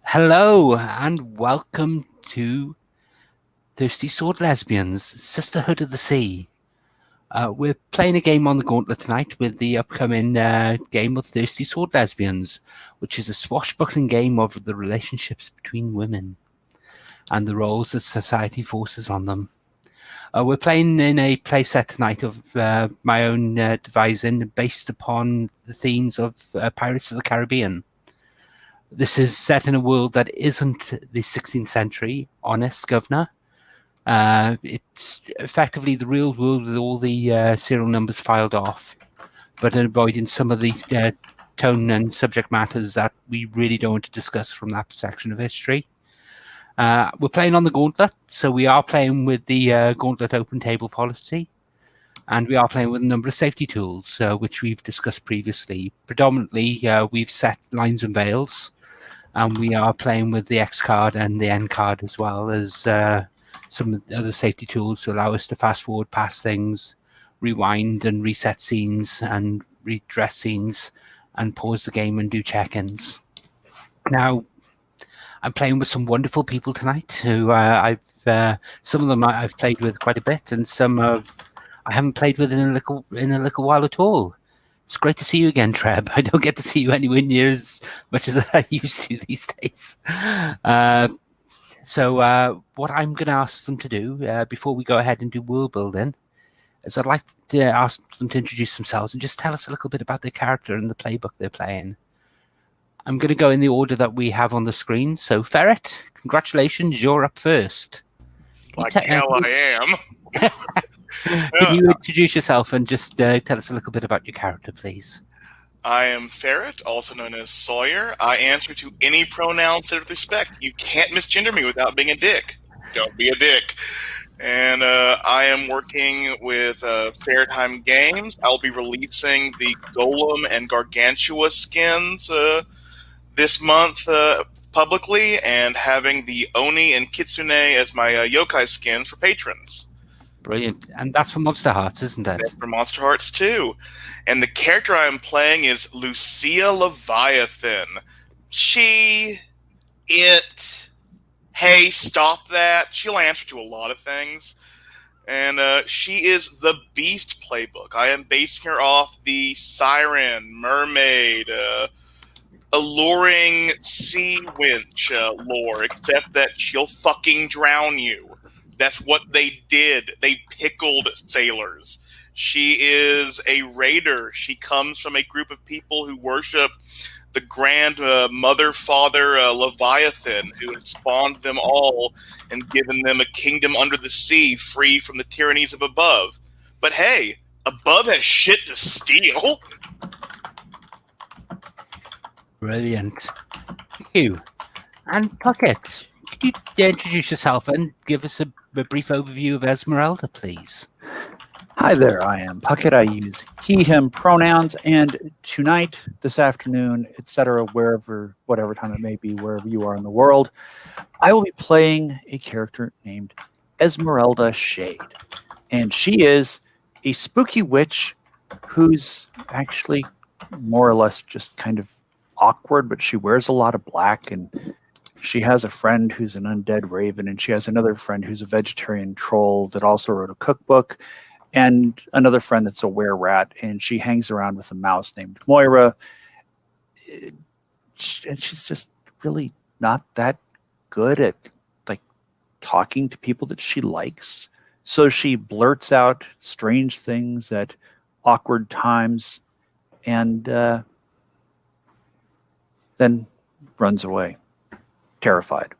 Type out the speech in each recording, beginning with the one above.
Hello and welcome to Thirsty Sword Lesbians, Sisterhood of the Sea. We're playing a game on the Gauntlet tonight with the upcoming game of Thirsty Sword Lesbians, which is a swashbuckling game of the relationships between women and the roles that society forces on them. We're playing in a playset tonight of my own devising based upon the themes of Pirates of the Caribbean. This is set in a world that isn't the 16th century, honest governor. It's effectively the real world with all the serial numbers filed off, but avoiding some of the tone and subject matters that we really don't want to discuss from that section of history. We're playing on the Gauntlet, so we are playing with the Gauntlet open table policy, and we are playing with a number of safety tools, which we've discussed previously. Predominantly, we've set lines and veils, and we are playing with the X card and the N card as well as some other safety tools to allow us to fast forward past things, rewind and reset scenes and redress scenes, and pause the game and do check-ins. Now, I'm playing with some wonderful people tonight who some of them I've played with quite a bit, and some I haven't played with in a little while at all. It's great to see you again, Treb. I don't get to see you anywhere near as much as I used to these days. So what I'm going to ask them to do before we go ahead and do world building is I'd like to ask them to introduce themselves and just tell us a little bit about their character and the playbook they're playing. I'm going to go in the order that we have on the screen. So, Ferret, congratulations, you're up first. Like hell I am. Can you introduce yourself and just tell us a little bit about your character, please? I am Ferret, also known as Sawyer. I answer to any pronouns of respect. You can't misgender me without being a dick. Don't be a dick. And I am working with Fairtime Games. I'll be releasing the Golem and Gargantua skins this month publicly, and having the Oni and Kitsune as my yokai skin for patrons. Brilliant. And that's for Monster Hearts, isn't it? That's for Monster Hearts too. And the character I am playing is Lucia Leviathan. Hey, stop that. She'll answer to a lot of things. And she is the Beast playbook. I am basing her off the Siren, Mermaid, alluring sea winch lore, except that she'll fucking drown you. That's what they did. They pickled sailors. She is a raider. She comes from a group of people who worship the grand mother, father, Leviathan, who has spawned them all and given them a kingdom under the sea, free from the tyrannies of above. But hey, above has shit to steal. Brilliant. Thank you. And Puckett, could you introduce yourself and give us a brief overview of Esmeralda, please? Hi there, I am Puckett. I use he, him pronouns, and tonight, this afternoon, etc., whatever time it may be, wherever you are in the world, I will be playing a character named Esmeralda Shade. And she is a spooky witch who's actually more or less just kind of awkward, but she wears a lot of black, and she has a friend who's an undead raven, and she has another friend who's a vegetarian troll that also wrote a cookbook, and another friend that's a were-rat, and she hangs around with a mouse named Moira. And she's just really not that good at talking to people that she likes. So she blurts out strange things at awkward times, and then runs away, terrified,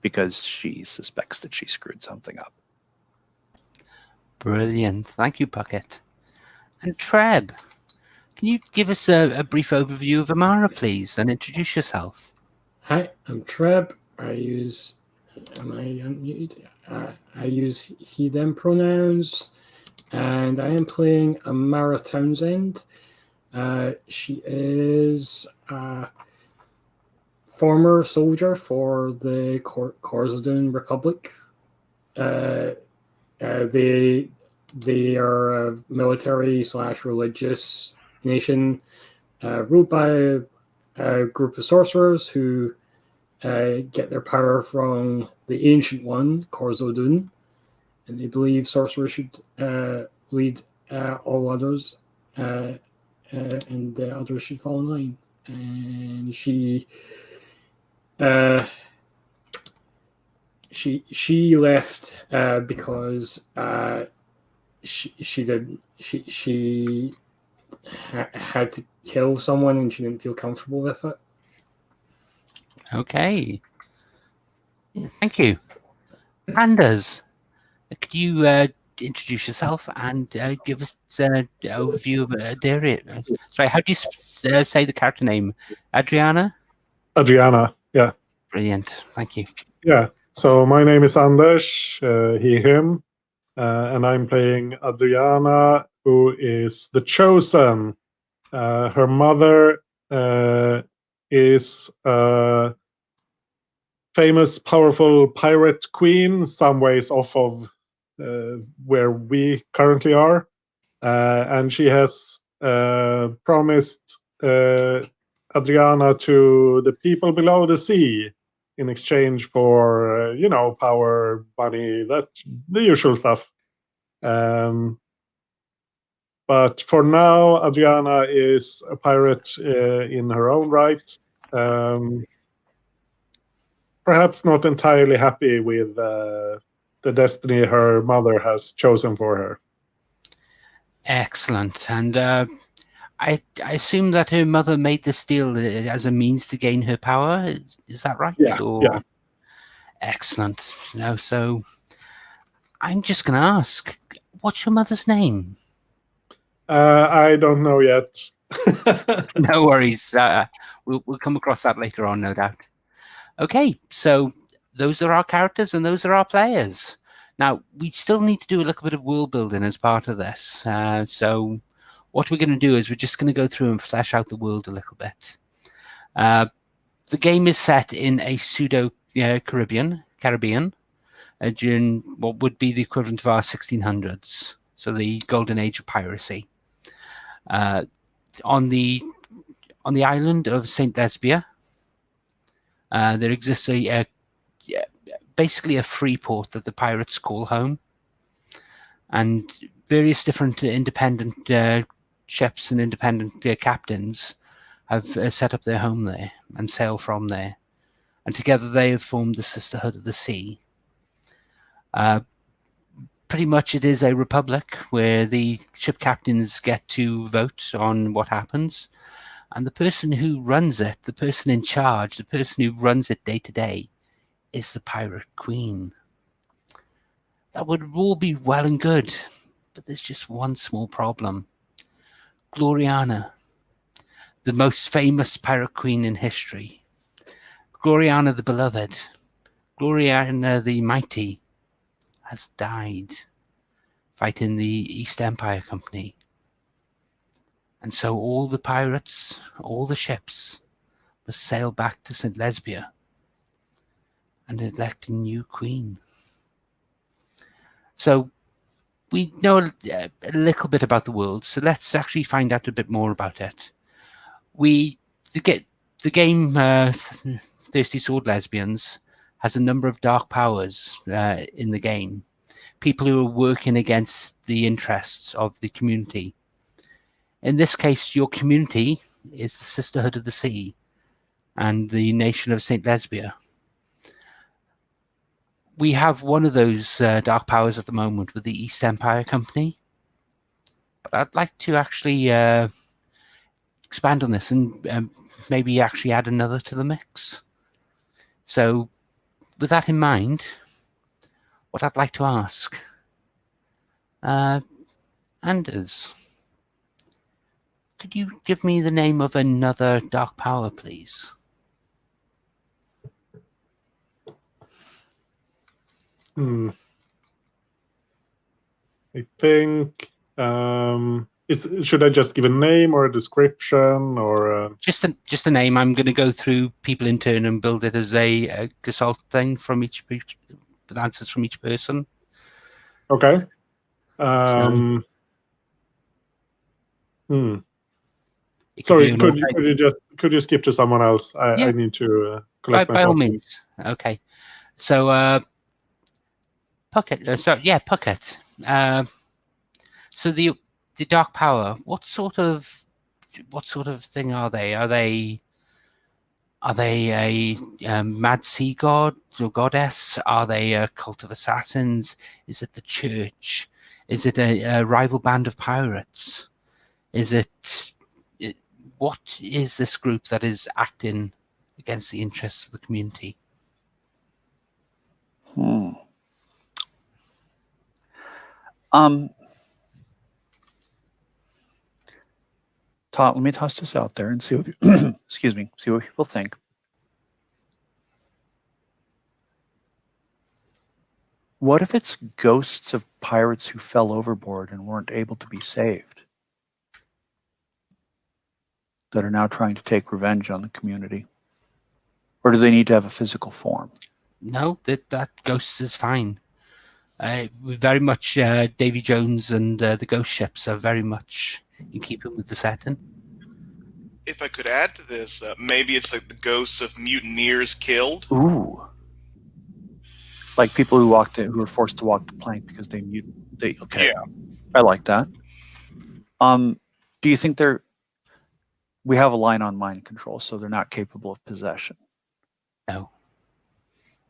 because she suspects that she screwed something up. Brilliant. Thank you, Puckett. And Treb, can you give us a brief overview of Amara, please, and introduce yourself? Hi, I'm Treb. I use he, them pronouns, and I am playing Amara Townsend. She is a former soldier for the Korzadoon Republic. They are a military/religious nation ruled by a group of sorcerers who get their power from the Ancient One, Korzodun, and they believe sorcerers should lead all others, and the others should fall in line. And she left because she had to kill someone and she didn't feel comfortable with it. Okay. Yeah, thank you. Anders, could you introduce yourself and give us an overview of Adria? Sorry, how do you say the character name? Adriana? Adriana, yeah. Brilliant. Thank you. Yeah. So my name is Anders, he, him, and I'm playing Adriana, who is the chosen. Her mother is a famous, powerful pirate queen, some ways off of where we currently are. And she has promised Adriana to the people below the sea in exchange for, power, money, the usual stuff. But for now, Adriana is a pirate in her own right. Perhaps not entirely happy with the destiny her mother has chosen for her. Excellent. And I assume that her mother made this deal as a means to gain her power. Is that right? Yeah. Yeah. Excellent. No, so I'm just going to ask, what's your mother's name? I don't know yet. No worries. We'll come across that later on, no doubt. Okay, so those are our characters and those are our players. Now, we still need to do a little bit of world building as part of this. So what we're going to do is we're just going to go through and flesh out the world a little bit. The game is set in a pseudo-Caribbean, during what would be the equivalent of our 1600s, so the golden age of piracy. On the island of St. Lesbia, there exists basically a free port that the pirates call home, and various different independent ships and independent captains have set up their home there and sail from there, and together they have formed the Sisterhood of the Sea. Pretty much it is a republic where the ship captains get to vote on what happens, and the person who runs it, the person in charge, the person who runs it day to day, is the pirate queen. That would all be well and good, but there's just one small problem. Gloriana, the most famous pirate queen in history, Gloriana the Beloved, Gloriana the Mighty, has died fighting the East Empire Company. And so all the pirates, all the ships, must sail back to St. Lesbia and elect a new queen. So we know a little bit about the world, so let's actually find out a bit more about it. The game Thirsty Sword Lesbians has a number of dark powers in the game. People who are working against the interests of the community. In this case, your community is the Sisterhood of the Sea and the nation of St. Lesbia. We have one of those dark powers at the moment with the East Empire Company, but I'd like to actually expand on this and maybe actually add another to the mix. So with that in mind, what I'd like to ask, Anders, could you give me the name of another dark power, please? I think should I just give a name or a description or just a name? I'm going to go through people in turn and build it as a gestalt thing from each answers from each person. Okay. Sorry, could you skip to someone else? I need to. collect my by all thoughts. means. Okay. So, Puckett. Puckett. So the Dark Power. What sort of thing are they? Are they a mad sea god or goddess? Are they a cult of assassins? Is it the church? Is it a rival band of pirates? Is it what is this group that is acting against the interests of the community? Let me toss this out there and see what excuse me, see what people think. What if it's ghosts of pirates who fell overboard and weren't able to be saved, that are now trying to take revenge on the community? Or do they need to have a physical form? No, that ghost is fine. Very much Davy Jones and the ghost ships are very much in keeping with the setting. If I could add to this, maybe it's like the ghosts of mutineers killed. Ooh. Like people who were forced to walk the plank because they okay. Yeah. I like that. Do you think we have a line on mind control, so they're not capable of possession? No.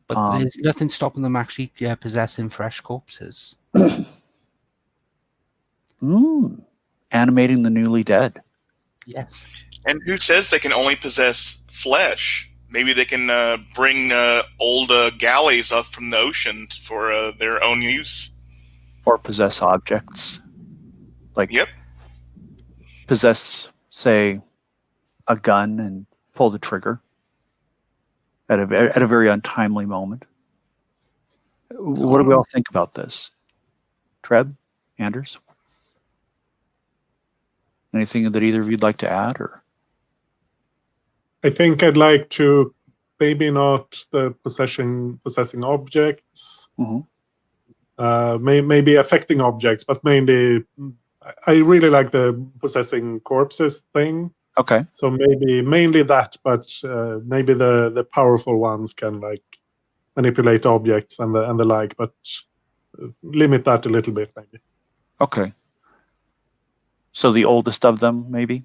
But there's nothing stopping them actually possessing fresh corpses. Animating the newly dead. Yes. And who says they can only possess flesh? Maybe they can bring old galleys up from the ocean for their own use. Or possess objects. Like, yep. Possess, say, a gun and pull the trigger at a very untimely moment. What do we all think about this? Treb? Anders? Anything that either of you'd like to add? Or I think I'd like to maybe not the possessing objects, maybe affecting objects, but mainly I really like the possessing corpses thing. Okay. So mainly that, but maybe the powerful ones can like manipulate objects and the like, but limit that a little bit maybe. Okay. So the oldest of them, maybe?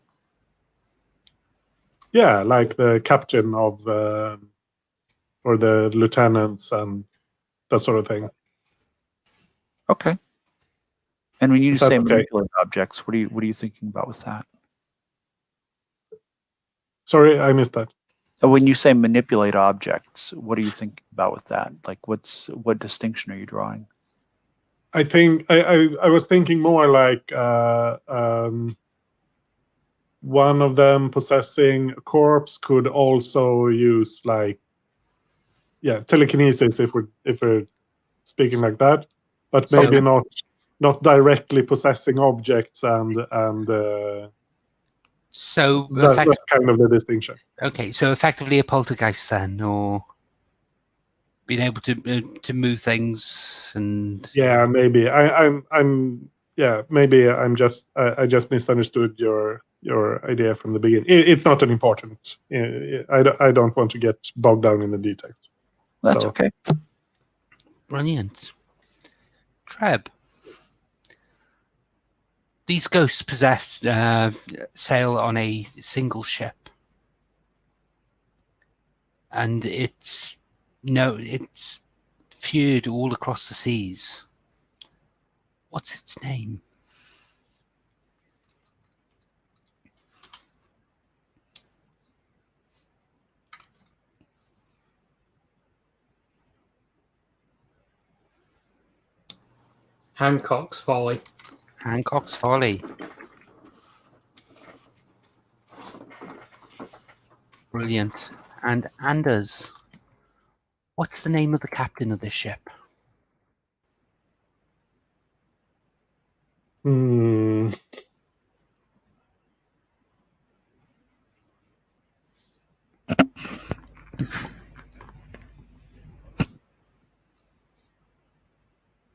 Yeah, like the captain of or the lieutenants and that sort of thing. Okay. And when you say okay? manipulate objects, what are you thinking about with that? Sorry, I missed that. When you say manipulate objects, what are you thinking about with that? Like, what distinction are you drawing? I think I was thinking more like one of them possessing a corpse could also use like telekinesis if we're speaking like that, but maybe not directly possessing objects and so that's kind of the distinction. Okay, so effectively a poltergeist then, or being able to move things and maybe I just misunderstood your idea from the beginning. It's not an important. I don't want to get bogged down in the details. That's okay. Brilliant. Treb. These ghosts sail on a single ship, and it's feared all across the seas. What's its name? Hancock's Folly. Hancock's Folly. Brilliant. And Anders, what's the name of the captain of this ship?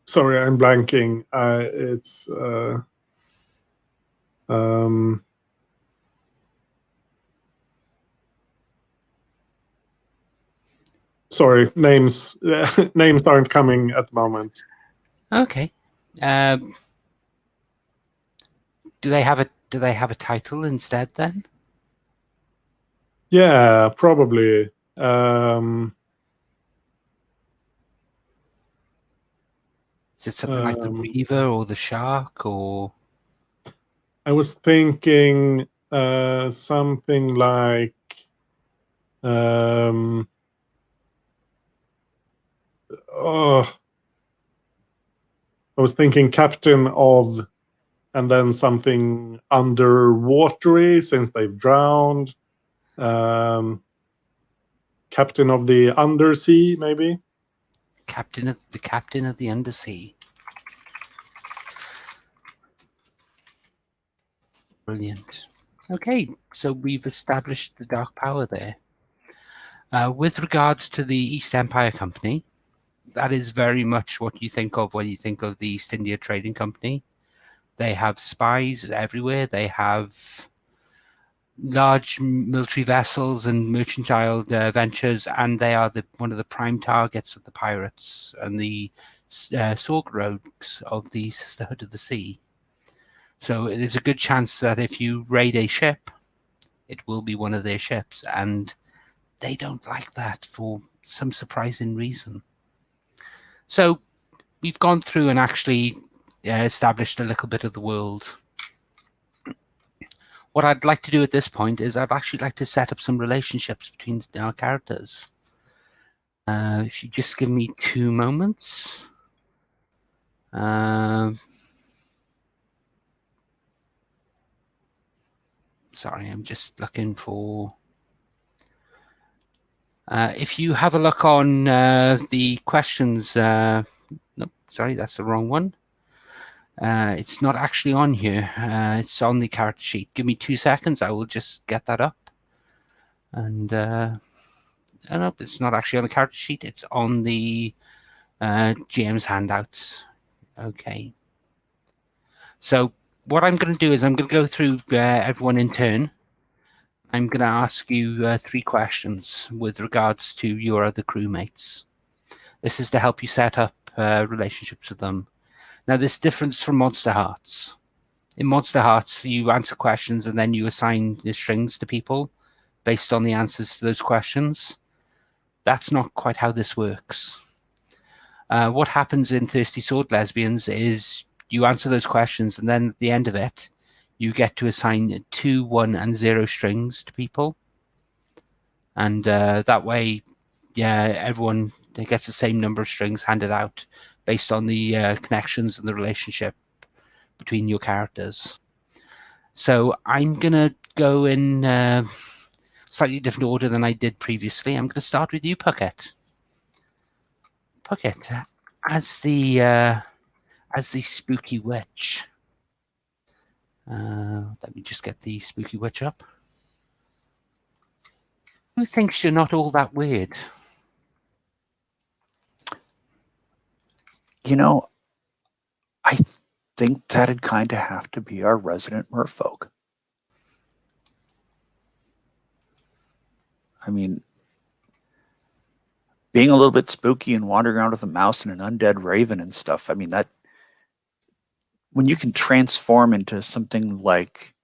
Sorry, I'm blanking. It's sorry, names names aren't coming at the moment. Okay. Do they have a title instead then? Yeah, probably. Is it something like the Reaver or the Shark or? I was thinking something like oh, I was thinking Captain of, and then something underwatery since they've drowned. Captain of the Undersea, maybe. Captain of the Undersea. Brilliant. Okay, so we've established the Dark Power there. With regards to the East Empire Company, that is very much what you think of when you think of the East India Trading Company. They have spies everywhere. They have large military vessels and mercantile ventures, and they are one of the prime targets of the pirates and the sword rogues of the Sisterhood of the Sea. So there's a good chance that if you raid a ship, it will be one of their ships, and they don't like that for some surprising reason. So we've gone through and actually established a little bit of the world. What I'd like to do at this point is I'd actually like to set up some relationships between our characters. If you just give me 2 moments. Sorry, I'm just looking for... if you have a look on the questions... no, sorry, that's the wrong one. It's not actually on here. It's on the character sheet. Give me 2 seconds. I will just get that up. And no, it's not actually on the character sheet. It's on the GM's handouts. Okay. So what I'm going to do is I'm going to go through everyone in turn. I'm going to ask you 3 questions with regards to your other crewmates. This is to help you set up relationships with them. Now, this differs from Monster Hearts. In Monster Hearts, you answer questions and then you assign the strings to people based on the answers to those questions. That's not quite how this works. What happens in Thirsty Sword Lesbians is you answer those questions, and then at the end of it, you get to assign 2, 1, and 0 strings to people. And that way, yeah, everyone gets the same number of strings handed out based on the connections and the relationship between your characters. So I'm going to go in slightly different order than I did previously. I'm going to start with you, Puckett. Puckett, as the spooky witch. Let me just get the spooky witch up. Who thinks you're not all that weird? You know, I think that'd kind of have to be our resident merfolk. I mean, being a little bit spooky and wandering around with a mouse and an undead raven and stuff, I mean, that when you can transform into something like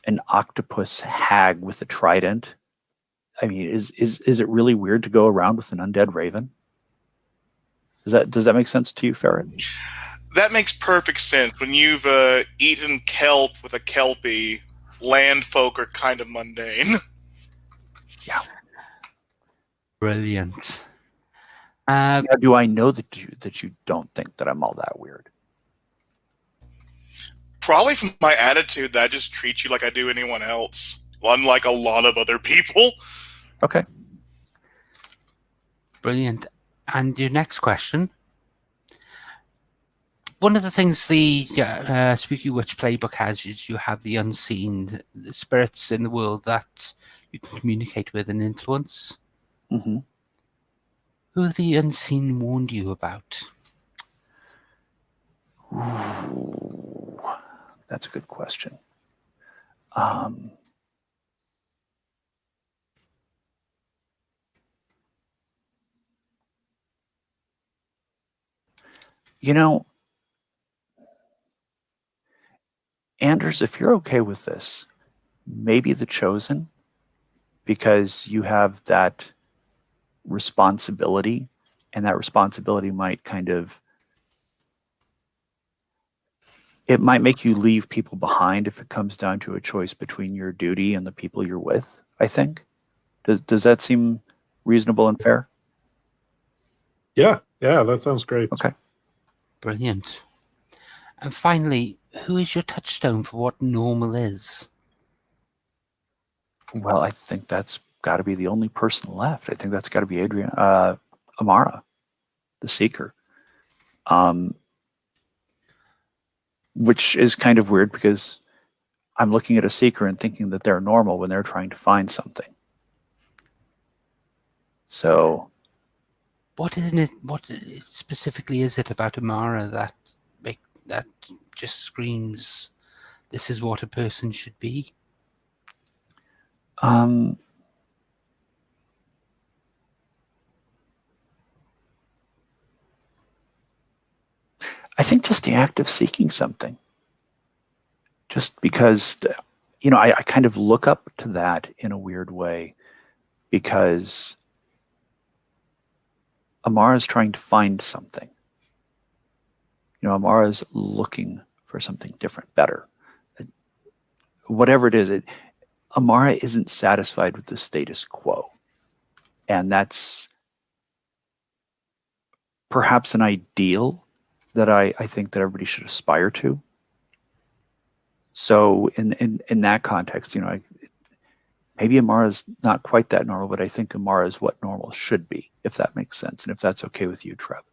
an octopus hag with a trident, I mean, is it really weird to go around with an undead raven? Does that make sense to you, Ferret? That makes perfect sense. When you've eaten kelp with a kelpie, land folk are kind of mundane. Yeah. Brilliant. Now, do I know that you don't think that I'm all that weird? Probably from my attitude that I just treat you like I do anyone else, unlike a lot of other people. Okay. Brilliant. And your next question. One of the things the Spooky Witch playbook has is you have the unseen, the spirits in the world that you can communicate with and influence. Mm-hmm. Who have the unseen warned you about? Ooh, that's a good question. You know, Anders, if you're okay with this, maybe the Chosen, because you have that responsibility, and that responsibility might it might make you leave people behind if it comes down to a choice between your duty and the people you're with, I think. Does that seem reasonable and fair? Yeah, that sounds great. Okay. Brilliant. And finally, who is your touchstone for what normal is? Well, I think that's got to be the only person left. I think that's got to be Amara, the Seeker. Which is kind of weird because I'm looking at a Seeker and thinking that they're normal when they're trying to find something. So, What specifically is it about Amara that just screams, "This is what a person should be"? I think just the act of seeking something. Just because, I kind of look up to that in a weird way because Amara's trying to find something. Amara's looking for something different, better. Whatever it is, Amara isn't satisfied with the status quo. And that's perhaps an ideal that I think that everybody should aspire to. So in that context, maybe Amara's not quite that normal, but I think Amara is what normal should be, if that makes sense, and if that's okay with you, Trev.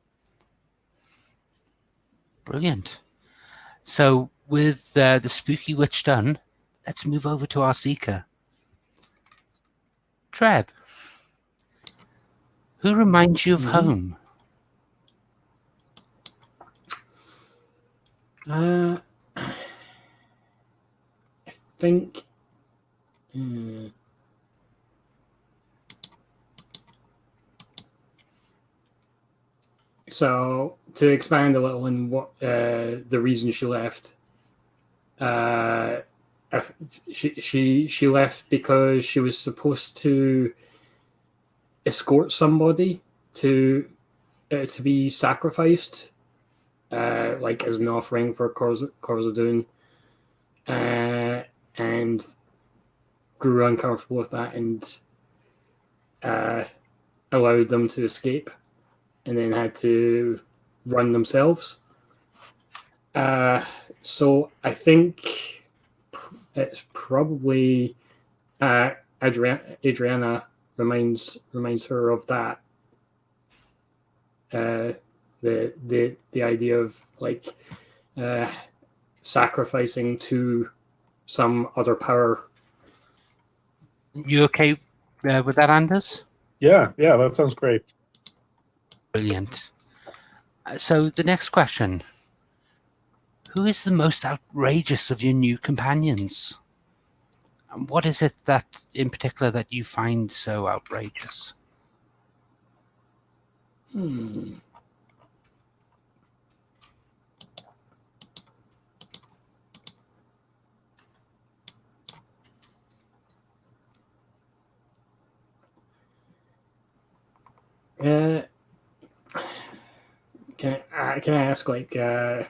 Brilliant. So with the spooky witch done, let's move over to our Seeker. Treb, who reminds you of home? I think. So to expand a little on what the reason she left, she left because she was supposed to escort somebody to be sacrificed, like as an offering for Corzadun, and grew uncomfortable with that and allowed them to escape, and then had to run themselves. So I think it's probably Adriana reminds her of that. The idea of like sacrificing to some other power. You okay with that, Anders? Yeah, that sounds great. Brilliant. So the next question. Who is the most outrageous of your new companions? And what is it that, in particular, that you find so outrageous? Can I ask like a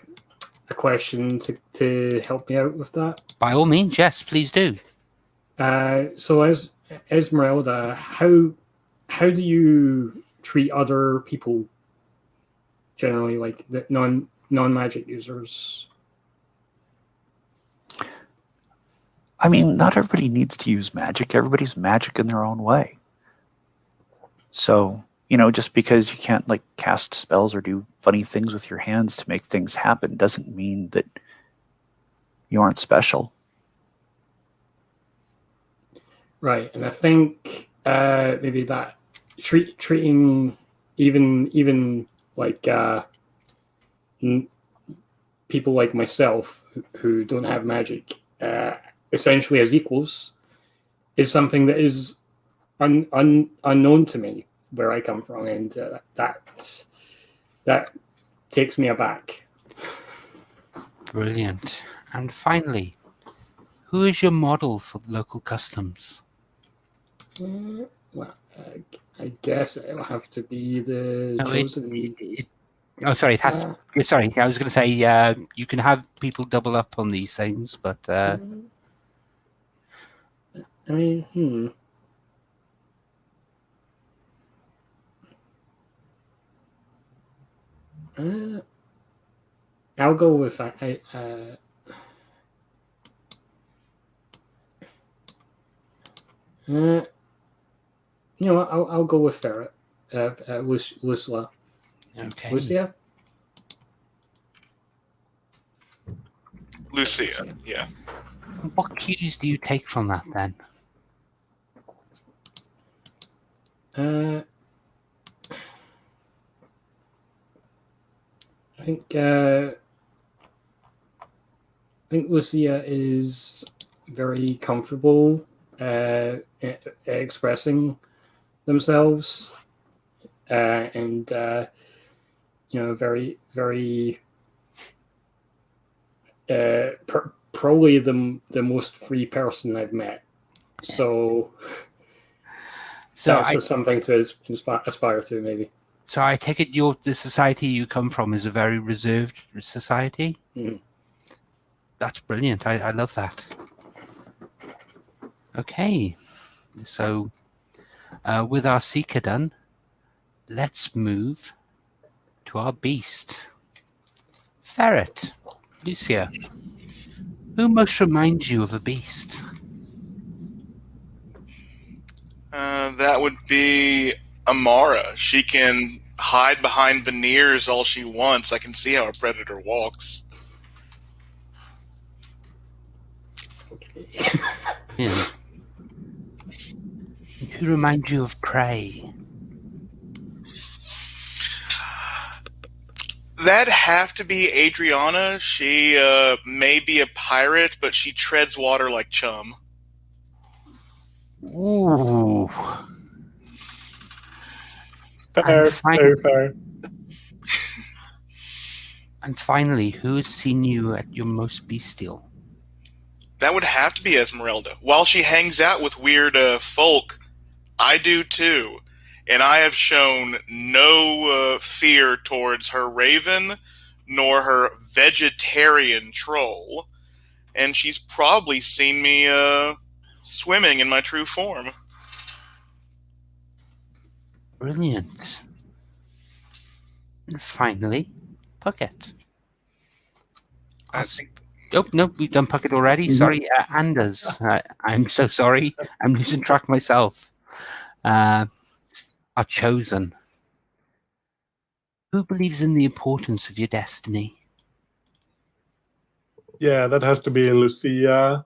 question to help me out with that? By all means, yes, please do. So as Esmeralda, how do you treat other people generally, like the non-magic users? I mean, not everybody needs to use magic. Everybody's magic in their own way. So, just because you can't like cast spells or do funny things with your hands to make things happen doesn't mean that you aren't special. Right, and I think maybe that treating even like people like myself who don't have magic essentially as equals is something that is unknown to me where I come from, and that takes me aback. Brilliant. And finally, who is your model for the local customs? Well, I guess it'll have to be the No, chosen. oh, sorry. It has. Uh, Sorry, I was going to say you can have people double up on these things, but I mean, I'll go with I'll go with Ferret. Lucia. okay. Lucia. Lucia, yeah. What cues do you take from that then? I think Lucia is very comfortable expressing themselves, and very, very probably the most free person I've met. So that's just something to aspire to, maybe. So I take it the society you come from is a very reserved society? Mhm. That's brilliant. I love that. Okay. So with our seeker done, let's move to our beast. Ferret. Lucia. Who most reminds you of a beast? That would be Amara. She can hide behind veneers all she wants. I can see how a predator walks. Okay. Yeah. Who reminds you of prey? That'd have to be Adriana. She may be a pirate, but she treads water like chum. Ooh. Fair, very fair. And finally, who has seen you at your most bestial? That would have to be Esmeralda. While she hangs out with weird folk, I do too. And I have shown no fear towards her raven, nor her vegetarian troll. And she's probably seen me swimming in my true form. Brilliant. And finally, Puckett. I think Oh, no, we've done Puckett already. Mhm. Sorry, Anders. I'm so sorry. I'm losing track myself. Our chosen. Who believes in the importance of your destiny? Yeah, that has to be Lucia,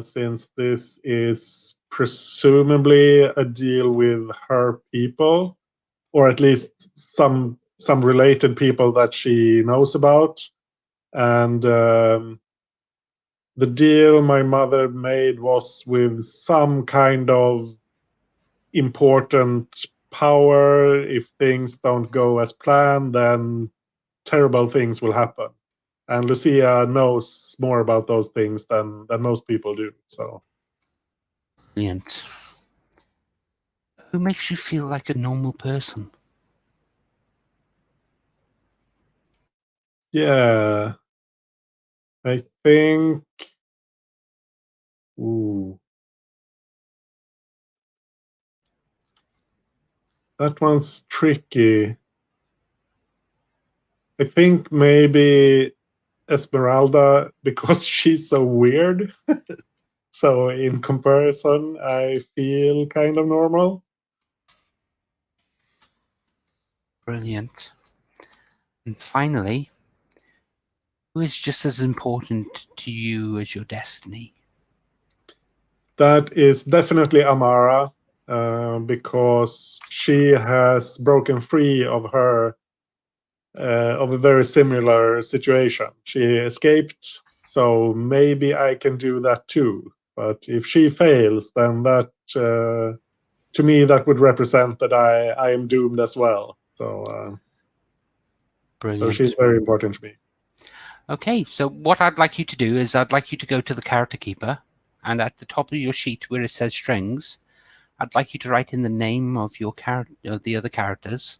since this is presumably a deal with her people, or at least some related people that she knows about. And the deal my mother made was with some kind of important power. If things don't go as planned, then terrible things will happen. And Lucia knows more about those things than most people do. So Brilliant. Who makes you feel like a normal person? yeah, I think. Ooh, that one's tricky. I think maybe Esmeralda, because she's so weird. So in comparison, I feel kind of normal. Brilliant. And finally, who is just as important to you as your destiny? That is definitely Amara, because she has broken free of her of a very similar situation. She escaped, so maybe I can do that too. But if she fails, then that to me that would represent that I am doomed as well. So So Brilliant. she's very important to me. Okay, so what I'd like you to do is I'd like you to go to the character keeper, and at the top of your sheet where it says strings, I'd like you to write in the name of your of the other characters,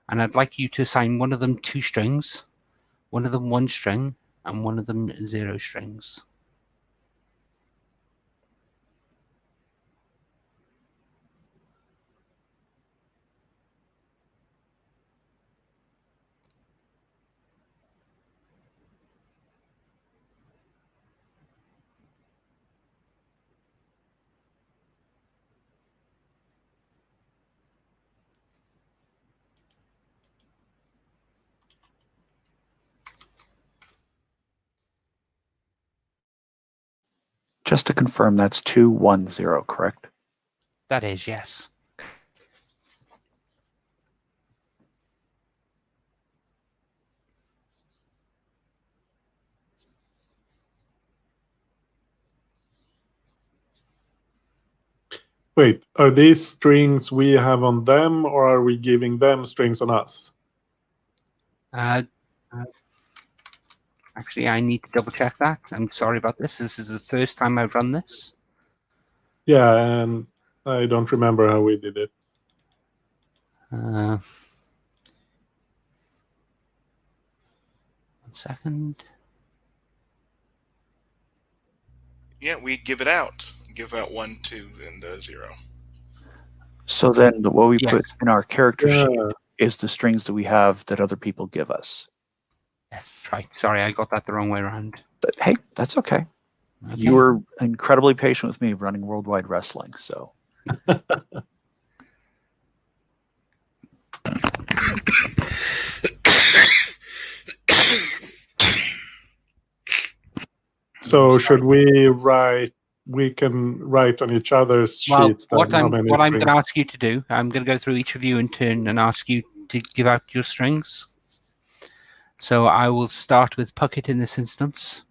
and I'd like you to assign one of them 2 strings, one of them 1 string, and one of them 0 strings. Just to confirm, that's 210, correct? That is, yes. Wait, are these strings we have on them, or are we giving them strings on us? Actually, I need to double check that. I'm sorry about this. This is the first time I've run this. Yeah, and I don't remember how we did it. 1 second. Yeah, we give it out. Give out 1, 2, and 0. So then what we Yes. put in our character Yeah. sheet is the strings that we have that other people give us. Yes, that's right. Sorry, I got that the wrong way around. But hey, that's okay. Okay. You were incredibly patient with me running Worldwide Wrestling, so. So should we write? We can write on each other's Well, sheets. what then, how I'm many going strings. to ask you to do, I'm going to go through each of you in turn and ask you to give out your strings. So I will start with Puckett in this instance.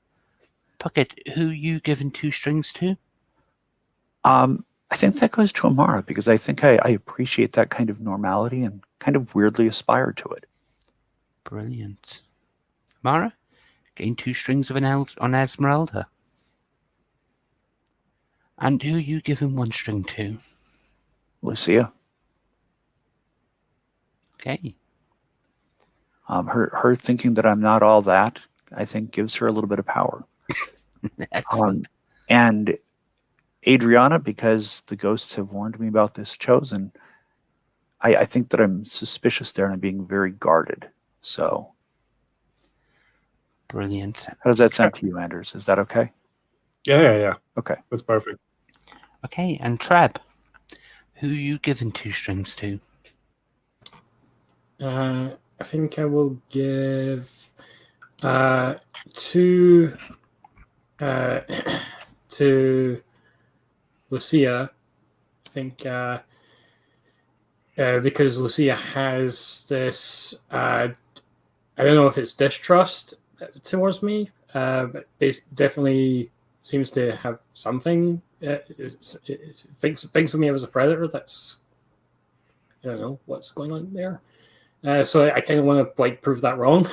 Puckett, who you given 2 strings to? I think that goes to Amara because I think I appreciate that kind of normality and kind of weirdly aspire to it. Brilliant. Mara, gain 2 strings of on Esmeralda. And who you given 1 string to? Lucia. Okay. Her thinking that I'm not all that, I think, gives her a little bit of power. Excellent. And Adriana, because the ghosts have warned me about this chosen, I think that I'm suspicious there and I'm being very guarded. So. Brilliant. How does that sound to you, Anders? Is that okay? Yeah. Okay. That's perfect. Okay, and Treb, who you given 2 strings to? I think I will give 2 to Lucia. I think because Lucia has this, I don't know if it's distrust towards me, but it definitely seems to have something. It thinks of me as a predator. That's, I don't know what's going on there. So I kind of want to prove that wrong.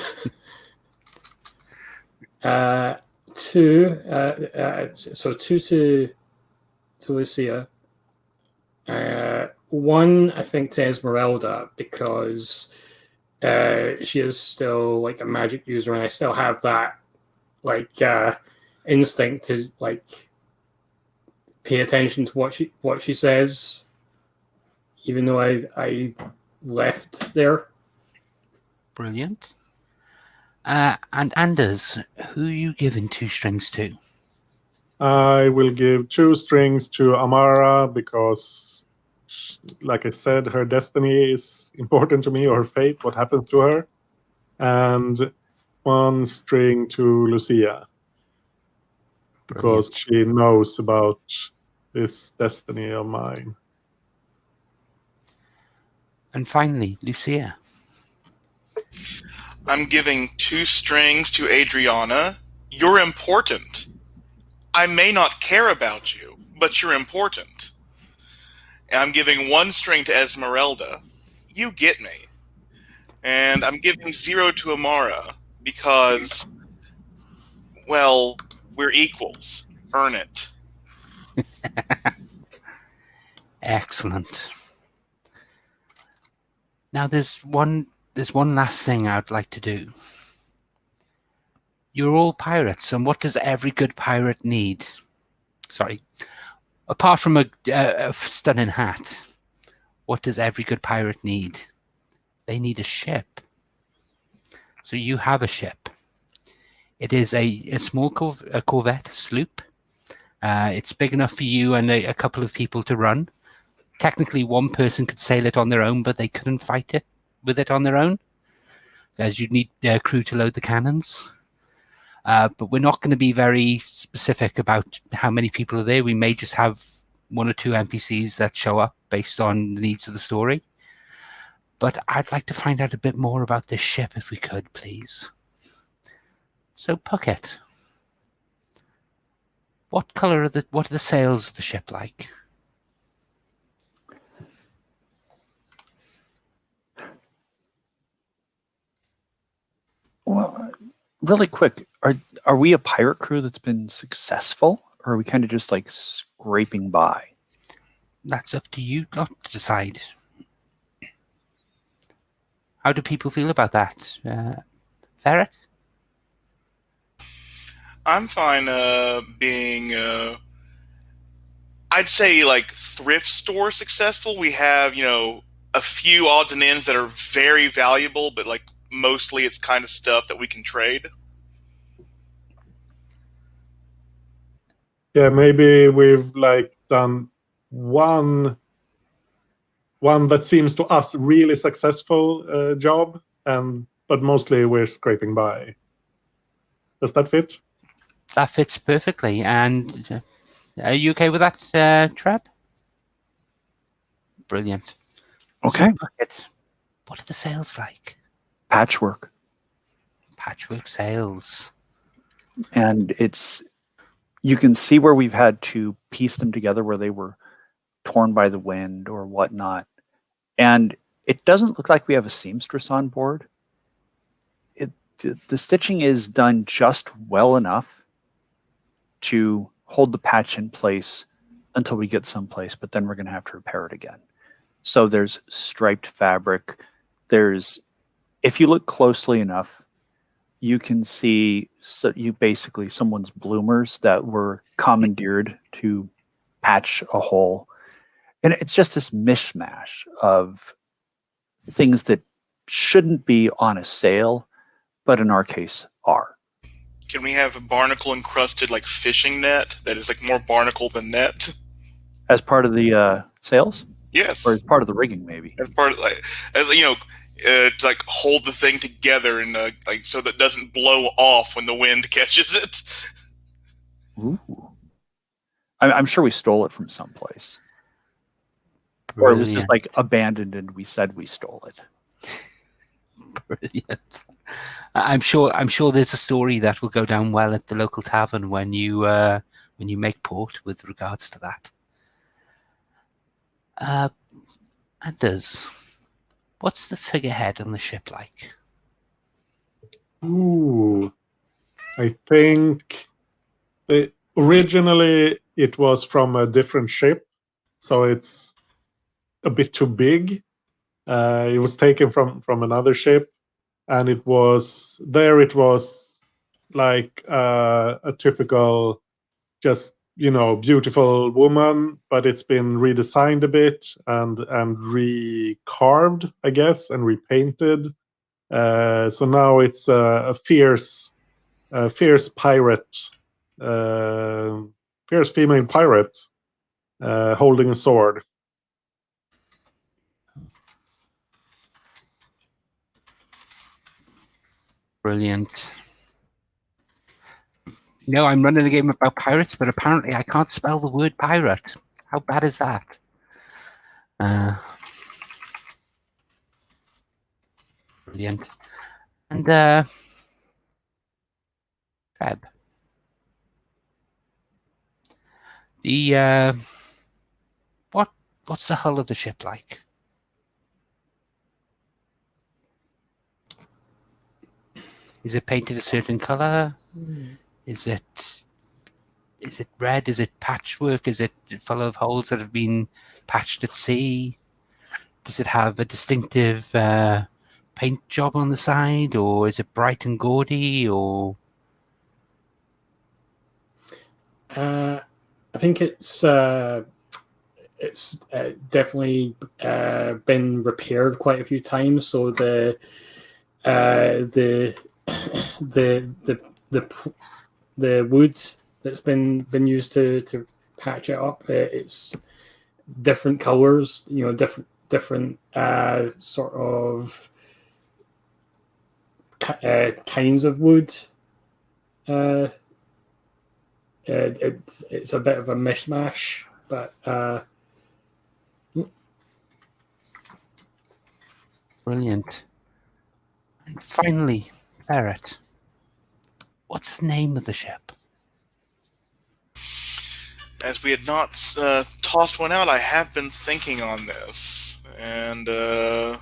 2, so 2 to Lucia. 1, I think, to Esmeralda because she is still a magic user, and I still have that instinct to pay attention to what she says, even though I left there. Brilliant. And Anders, who you given 2 strings to? I will give 2 strings to Amara because, like I said, her destiny is important to me, or her fate, what happens to her. And 1 string to Lucia because she knows about this destiny of mine. And finally, Lucia. I'm giving 2 strings to Adriana. You're important. I may not care about you, but you're important. And I'm giving 1 string to Esmeralda. You get me. And I'm giving 0 to Amara because, well, we're equals. Earn it. Excellent. Now there's one last thing I'd like to do. You're all pirates, and what does every good pirate need? Sorry. Apart from a stunning hat, what does every good pirate need? They need a ship. So you have a ship. It is a small corvette, a sloop. It's big enough for you and a couple of people to run. Technically, one person could sail it on their own, but they couldn't fight it with it on their own, as you'd need a crew to load the cannons. But we're not going to be very specific about how many people are there. We may just have 1 or 2 NPCs that show up based on the needs of the story. But I'd like to find out a bit more about this ship, if we could, please. So, Puckett, what are the sails of the ship like? Well, really quick, are we a pirate crew that's been successful, or are we kind of just like scraping by? That's up to you not to decide. How do people feel about that? Ferret? I'm fine being, I'd say, like, thrift store successful. We have, a few odds and ends that are very valuable, but, like, mostly it's kind of stuff that we can trade. Yeah, maybe we've like done one that seems to us really successful job, but mostly we're scraping by. Does that fit? That fits perfectly. And are you okay with that, Treb? Brilliant. Okay. So, Puckett, what are the sails like? Patchwork. Patchwork sails. And you can see where we've had to piece them together where they were torn by the wind or whatnot. And it doesn't look like we have a seamstress on board. The stitching is done just well enough to hold the patch in place until we get someplace, but then we're going to have to repair it again. So there's striped fabric. If you look closely enough, you can see someone's bloomers that were commandeered to patch a hole. And it's just this mishmash of things that shouldn't be on a sail, but in our case are. Can we have a barnacle encrusted, like, fishing net that is, like, more barnacle than net? As part of the sails? Yes. Or as part of the rigging, maybe? As part of, like, to, like, hold the thing together and, like, so that it doesn't blow off when the wind catches it. Ooh. I'm sure we stole it from someplace. Brilliant. Or it was just like abandoned and we said we stole it. Brilliant. I'm sure there's a story that will go down well at the local tavern when you make port with regards to that. Anders, what's the figurehead on the ship like? Ooh, I think originally it was from a different ship, so it's a bit too big. It was taken from another ship, and it was like a typical, just beautiful woman, but it's been redesigned a bit and recarved, I guess, and repainted. So now it's a fierce pirate, fierce female pirate holding a sword. Brilliant. I'm running a game about pirates, but apparently I can't spell the word pirate. How bad is that? Brilliant. And Treb, what's the hull of the ship like? Is it painted a certain color? Is it red? Is it patchwork? Is it full of holes that have been patched at sea? Does it have a distinctive paint job on the side, or is it bright and gaudy? Or I think it's definitely been repaired quite a few times. So the the wood that's been used to patch it up, it's different colors. Different sort of kinds of wood. It's a bit of a mishmash, but brilliant. And finally, Ferret. What's the name of the ship? As we had not tossed one out, I have been thinking on this, and ooh,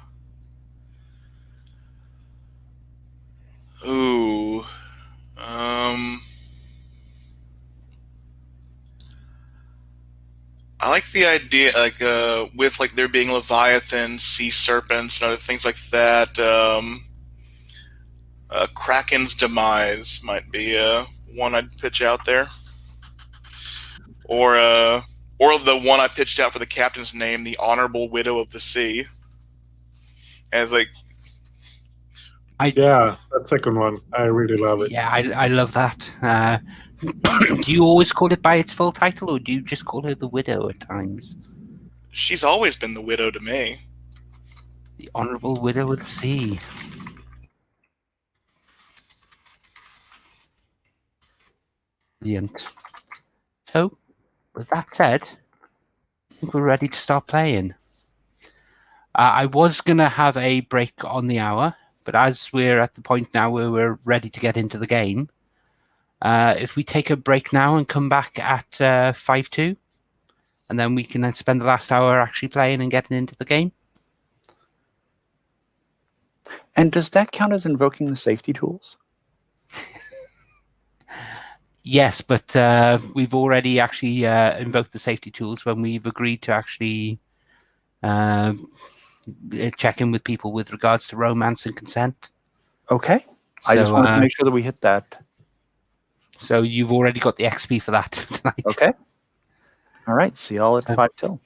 I like the idea, like with like there being Leviathan, sea serpents, and other things like that. Kraken's demise might be one I'd pitch out there, or the one I pitched out for the captain's name, the Honorable Widow of the Sea, as like Yeah, that second one. I really love it. Yeah, I love that. Do you always call it by its full title, or do you just call her the Widow at times? she's always been the widow to me. The Honourable Widow of the Sea. Brilliant. So, with that said, I think we're ready to start playing. I was going to have a break on the hour, but as we're at the point now where we're ready to get into the game, if we take a break now and come back at 5-2, and then we can then spend the last hour actually playing and getting into the game. And does that count as invoking the safety tools? Yes, but we've already actually invoked the safety tools when we've agreed to actually check in with people with regards to romance and consent. Okay. I just wanted to make sure that we hit that. So you've already got the XP for that tonight. Okay. All right. See y'all at 5 till.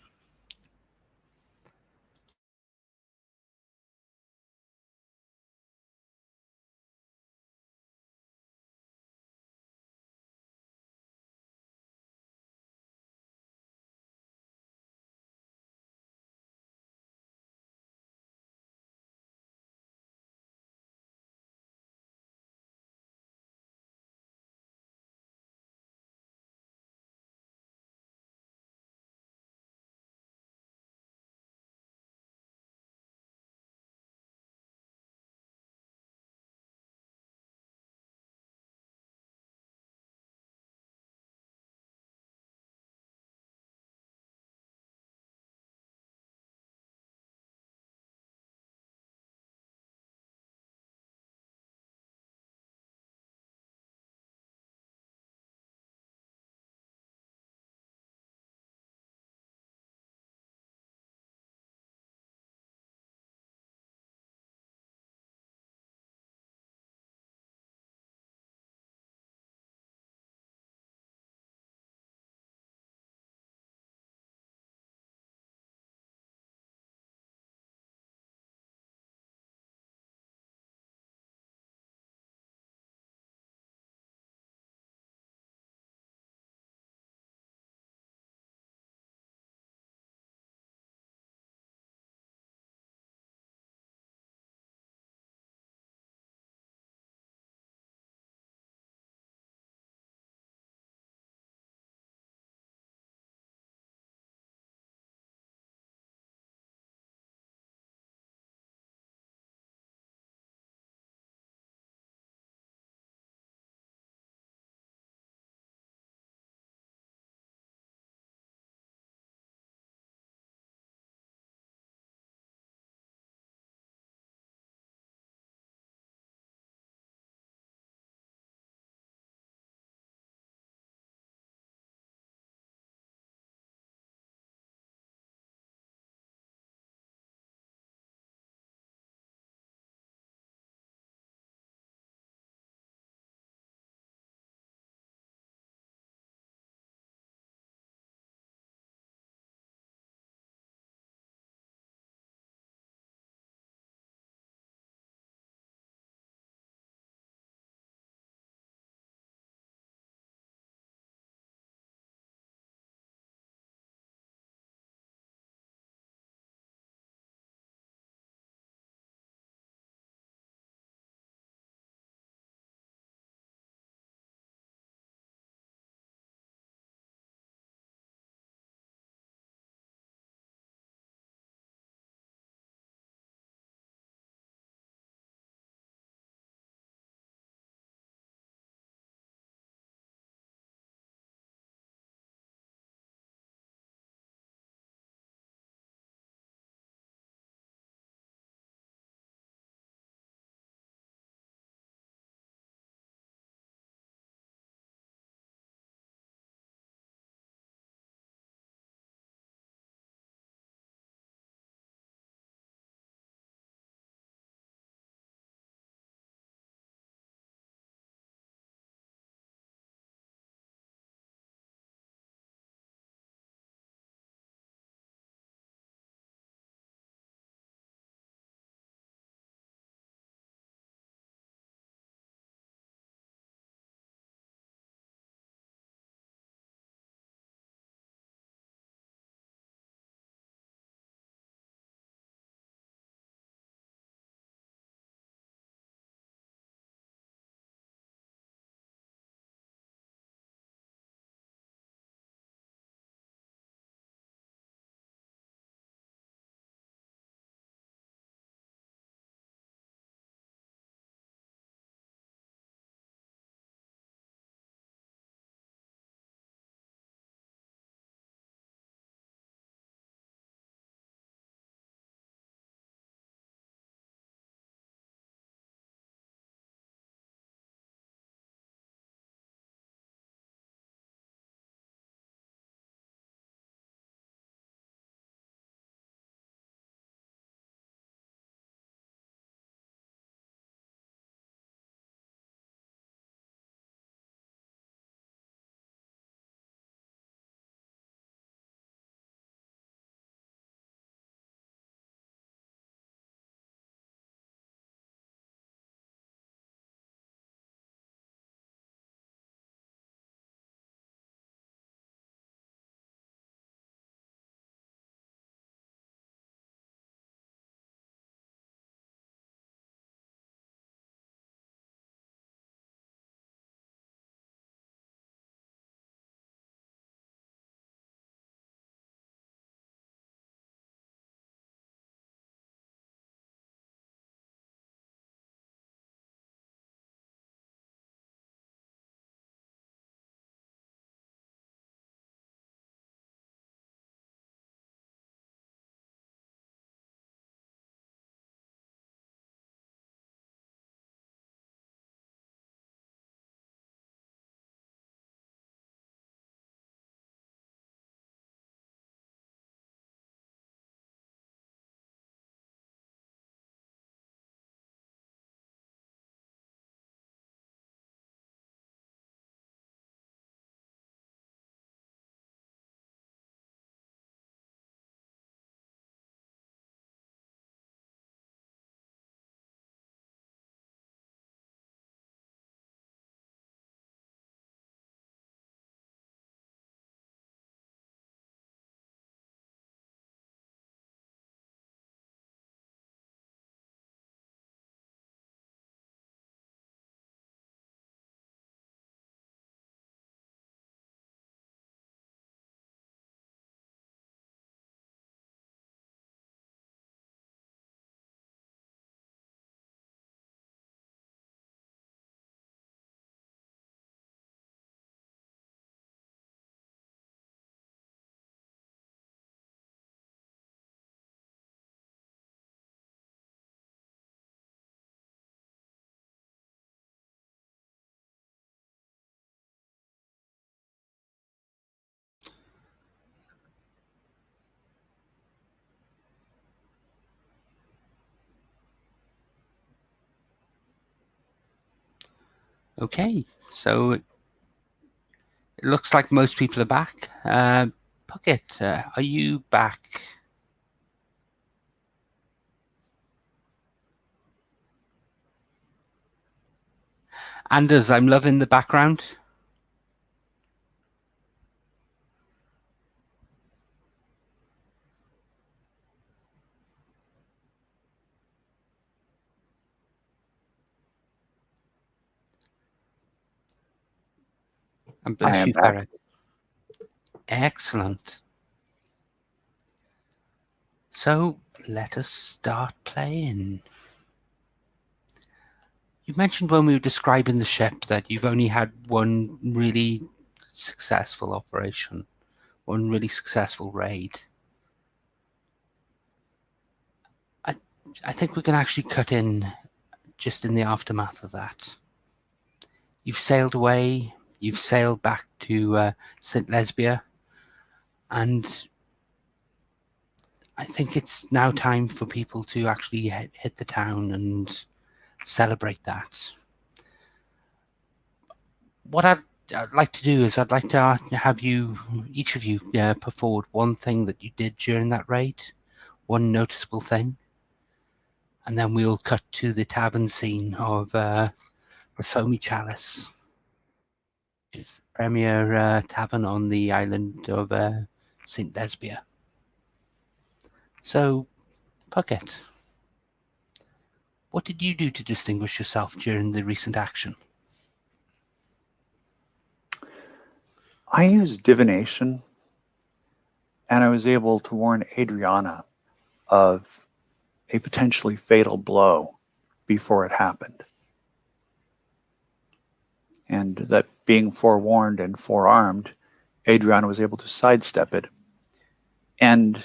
Okay, so it looks like most people are back. Puckett, are you back? Anders, I'm loving the background. And I bless am you, back. Ferret. Excellent. So let us start playing. You mentioned when we were describing the ship that you've only had one really successful operation, one really successful raid. I think we can actually cut in just in the aftermath of that. You've sailed away, you've sailed back to St. Lesbia, and I think it's now time for people to actually hit the town and celebrate that. What I'd like to do is I'd like to have you, each of you, put forward one thing that you did during that raid, one noticeable thing, and then we'll cut to the tavern scene of the Foamy Chalice, which is the premier tavern on the island of St. Lesbia. So, Puckett, what did you do to distinguish yourself during the recent action? I used divination, and I was able to warn Adriana of a potentially fatal blow before it happened. And that being forewarned and forearmed, Adriana was able to sidestep it. And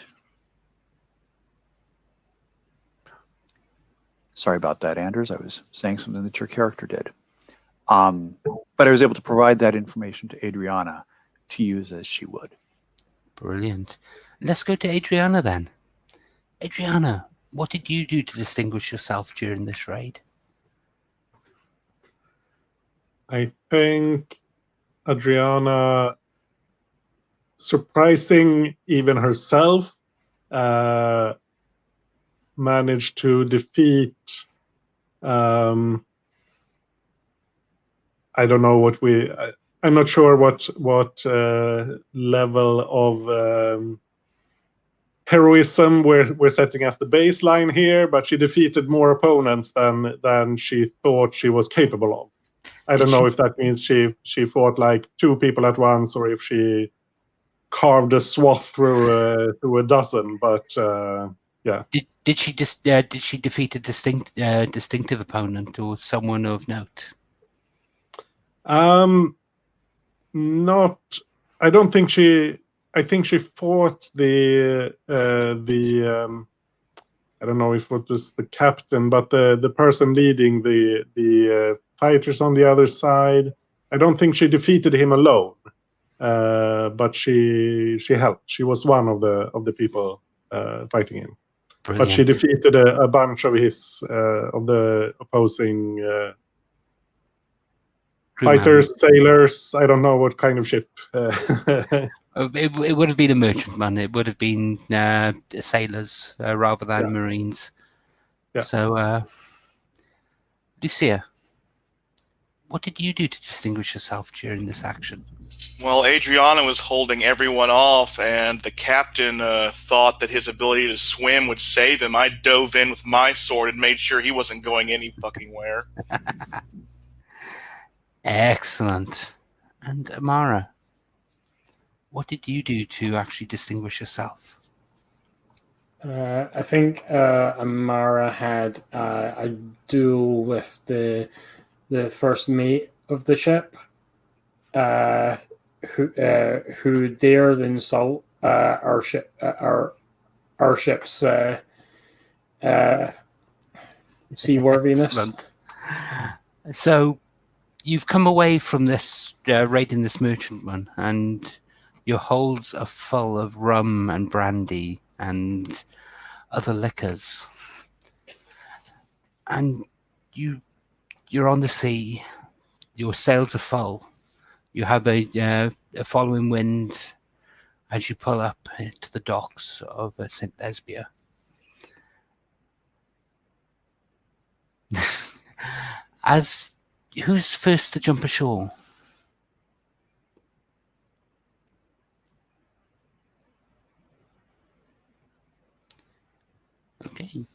sorry about that, Anders. I was saying something that your character did. But I was able to provide that information to Adriana to use as she would. Brilliant. Let's go to Adriana then. Adriana, what did you do to distinguish yourself during this raid? I think Adriana, surprising even herself, managed to defeat. I don't know what I'm not sure what level of heroism we're setting as the baseline here, but she defeated more opponents than she thought she was capable of. I don't know if that means she fought like two people at once, or if she carved a swath through a dozen. But yeah. Did she defeat a distinctive opponent or someone of note? Not. I don't think she. I think she fought the I don't know if it was the captain, but the person leading the fighters on the other side. I don't think she defeated him alone, but she helped. She was one of the people fighting him. Brilliant. But she defeated a bunch of his of the opposing fighters, sailors. I don't know what kind of ship. It would have been a merchantman. It would have been sailors rather than marines. Yeah. So, Lucia, what did you do to distinguish yourself during this action? Well, Adriana was holding everyone off, and the captain thought that his ability to swim would save him. I dove in with my sword and made sure he wasn't going any fucking where. Excellent. And Amara, what did you do to actually distinguish yourself? I think Amara had a duel with the first mate of the ship, who dared insult our ship's seaworthiness. Excellent. So you've come away from this raiding this merchantman, and your holds are full of rum and brandy and other liquors, and you're on the sea. your sails are full. You have a following wind as you pull up to the docks of St. Lesbia. As who's first to jump ashore? Okay,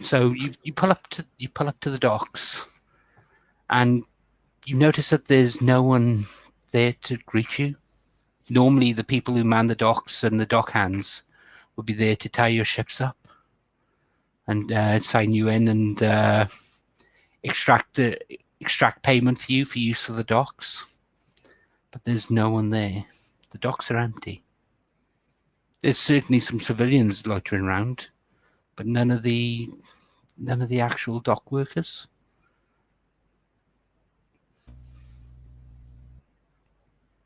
so you pull up to the docks, and you notice that there's no one there to greet you. Normally, the people who man the docks and the dock hands would be there to tie your ships up and sign you in and extract payment for you for use of the docks. But there's no one there. The docks are empty. There's certainly some civilians loitering around, but none of the actual dock workers.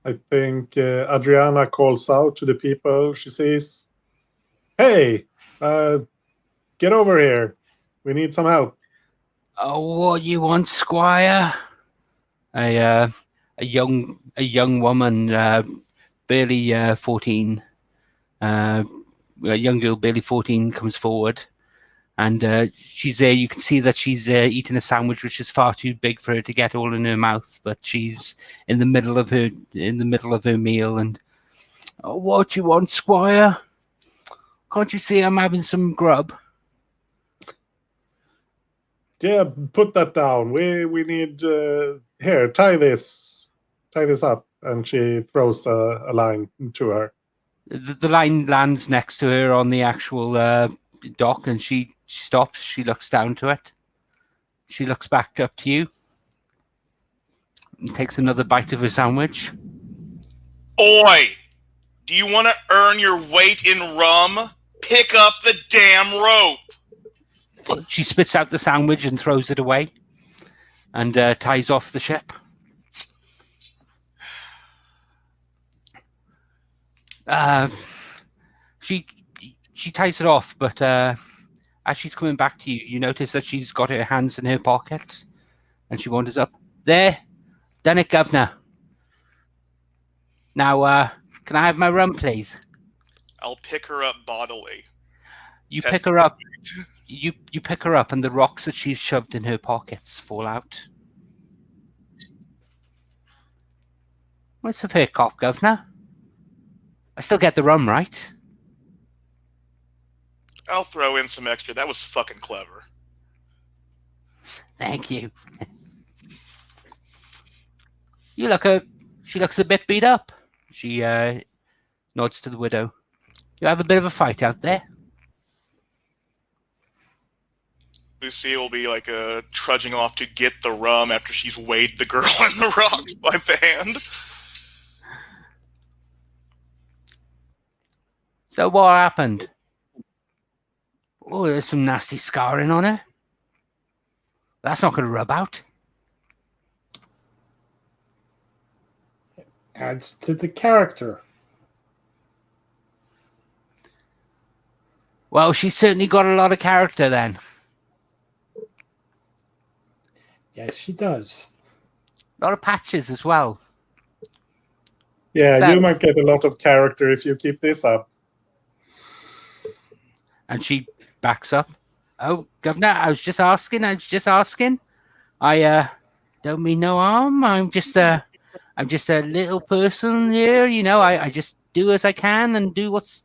I think Adriana calls out to the people she sees. Hey, get over here. We need some help. Oh, what you want, Squire? A young woman, barely 14. A young girl, barely 14, comes forward, and she's there. You can see that she's eating a sandwich, which is far too big for her to get all in her mouth. But she's in the middle of her meal. And oh, what you want, Squire? Can't you see I'm having some grub? Yeah, put that down. We need here. Tie this up, and she throws a line to her. The line lands next to her on the actual dock, and she stops. She looks down to it. She looks back up to you and takes another bite of her sandwich. Oi! Do you want to earn your weight in rum? Pick up the damn rope! She spits out the sandwich and throws it away and ties off the ship. She ties it off, but as she's coming back to you, you notice that she's got her hands in her pockets, and she wanders up. There, done it, Governor. Now, can I have my rum, please? I'll pick her up bodily. You pick her up. You pick her up, and the rocks that she's shoved in her pockets fall out. What's a fair cop, Governor? I still get the rum, right? I'll throw in some extra. That was fucking clever. Thank you. She looks a bit beat up. She nods to the widow. You have a bit of a fight out there? Lucille will be like trudging off to get the rum after she's weighed the girl in the rocks by the hand. So what happened? Oh, there's some nasty scarring on her. That's not going to rub out. Adds to the character. Well, she's certainly got a lot of character then. Yes, she does. A lot of patches as well. Yeah, So- you might get a lot of character if you keep this up. And she backs up. Oh, Governor, I was just asking. I don't mean no harm. I'm just a little person here. You know, I just do as I can and do what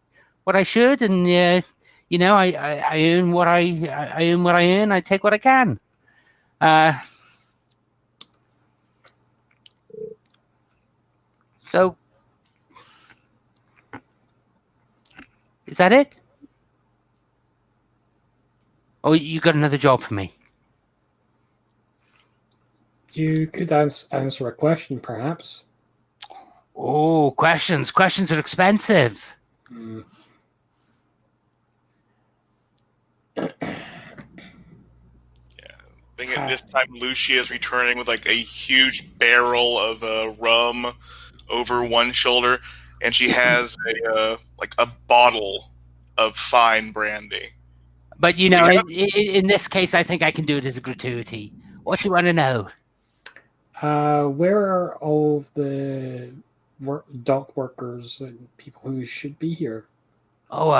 I should. And you know, I earn what I earn what I earn. I take what I can. So, is that it? Oh, you got another job for me? You could answer a question, perhaps. Oh, questions. Questions are expensive. Mm. I think at this time Lucia is returning with like a huge barrel of rum over one shoulder, and she has a bottle of fine brandy. But you know, in this case, I think I can do it as a gratuity. What do you want to know? Where are all of the dock workers and people who should be here? Oh,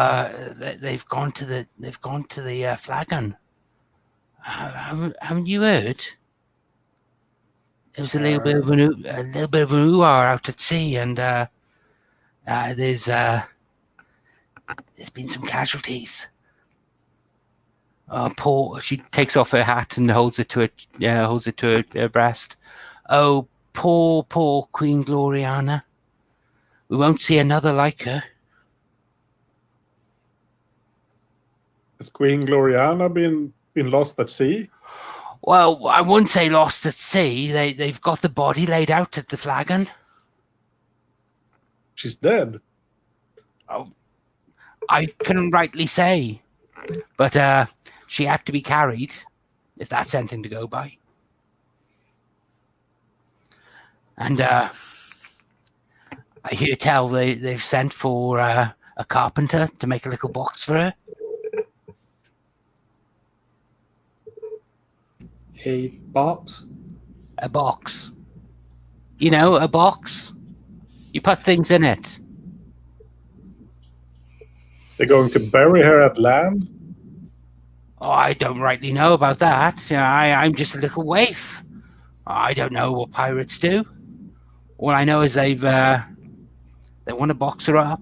they've gone to the flagon. Haven't you heard? There was a little bit of an ooh out at sea, and there's been some casualties. Poor. She takes off her hat and holds it to her breast. Oh, poor Queen Gloriana. We won't see another like her. Has Queen Gloriana been lost at sea? Well, I wouldn't say lost at sea. They've got the body laid out at the flagon. She's dead. Oh, I couldn't rightly say, but she had to be carried, if that's anything to go by. And I hear tell they've sent for a carpenter to make a little box for her. A box? A box. You know, a box. You put things in it. They're going to bury her at land? Oh, I don't rightly know about that. I'm just a little waif. I don't know what pirates do. All I know is they want to box her up.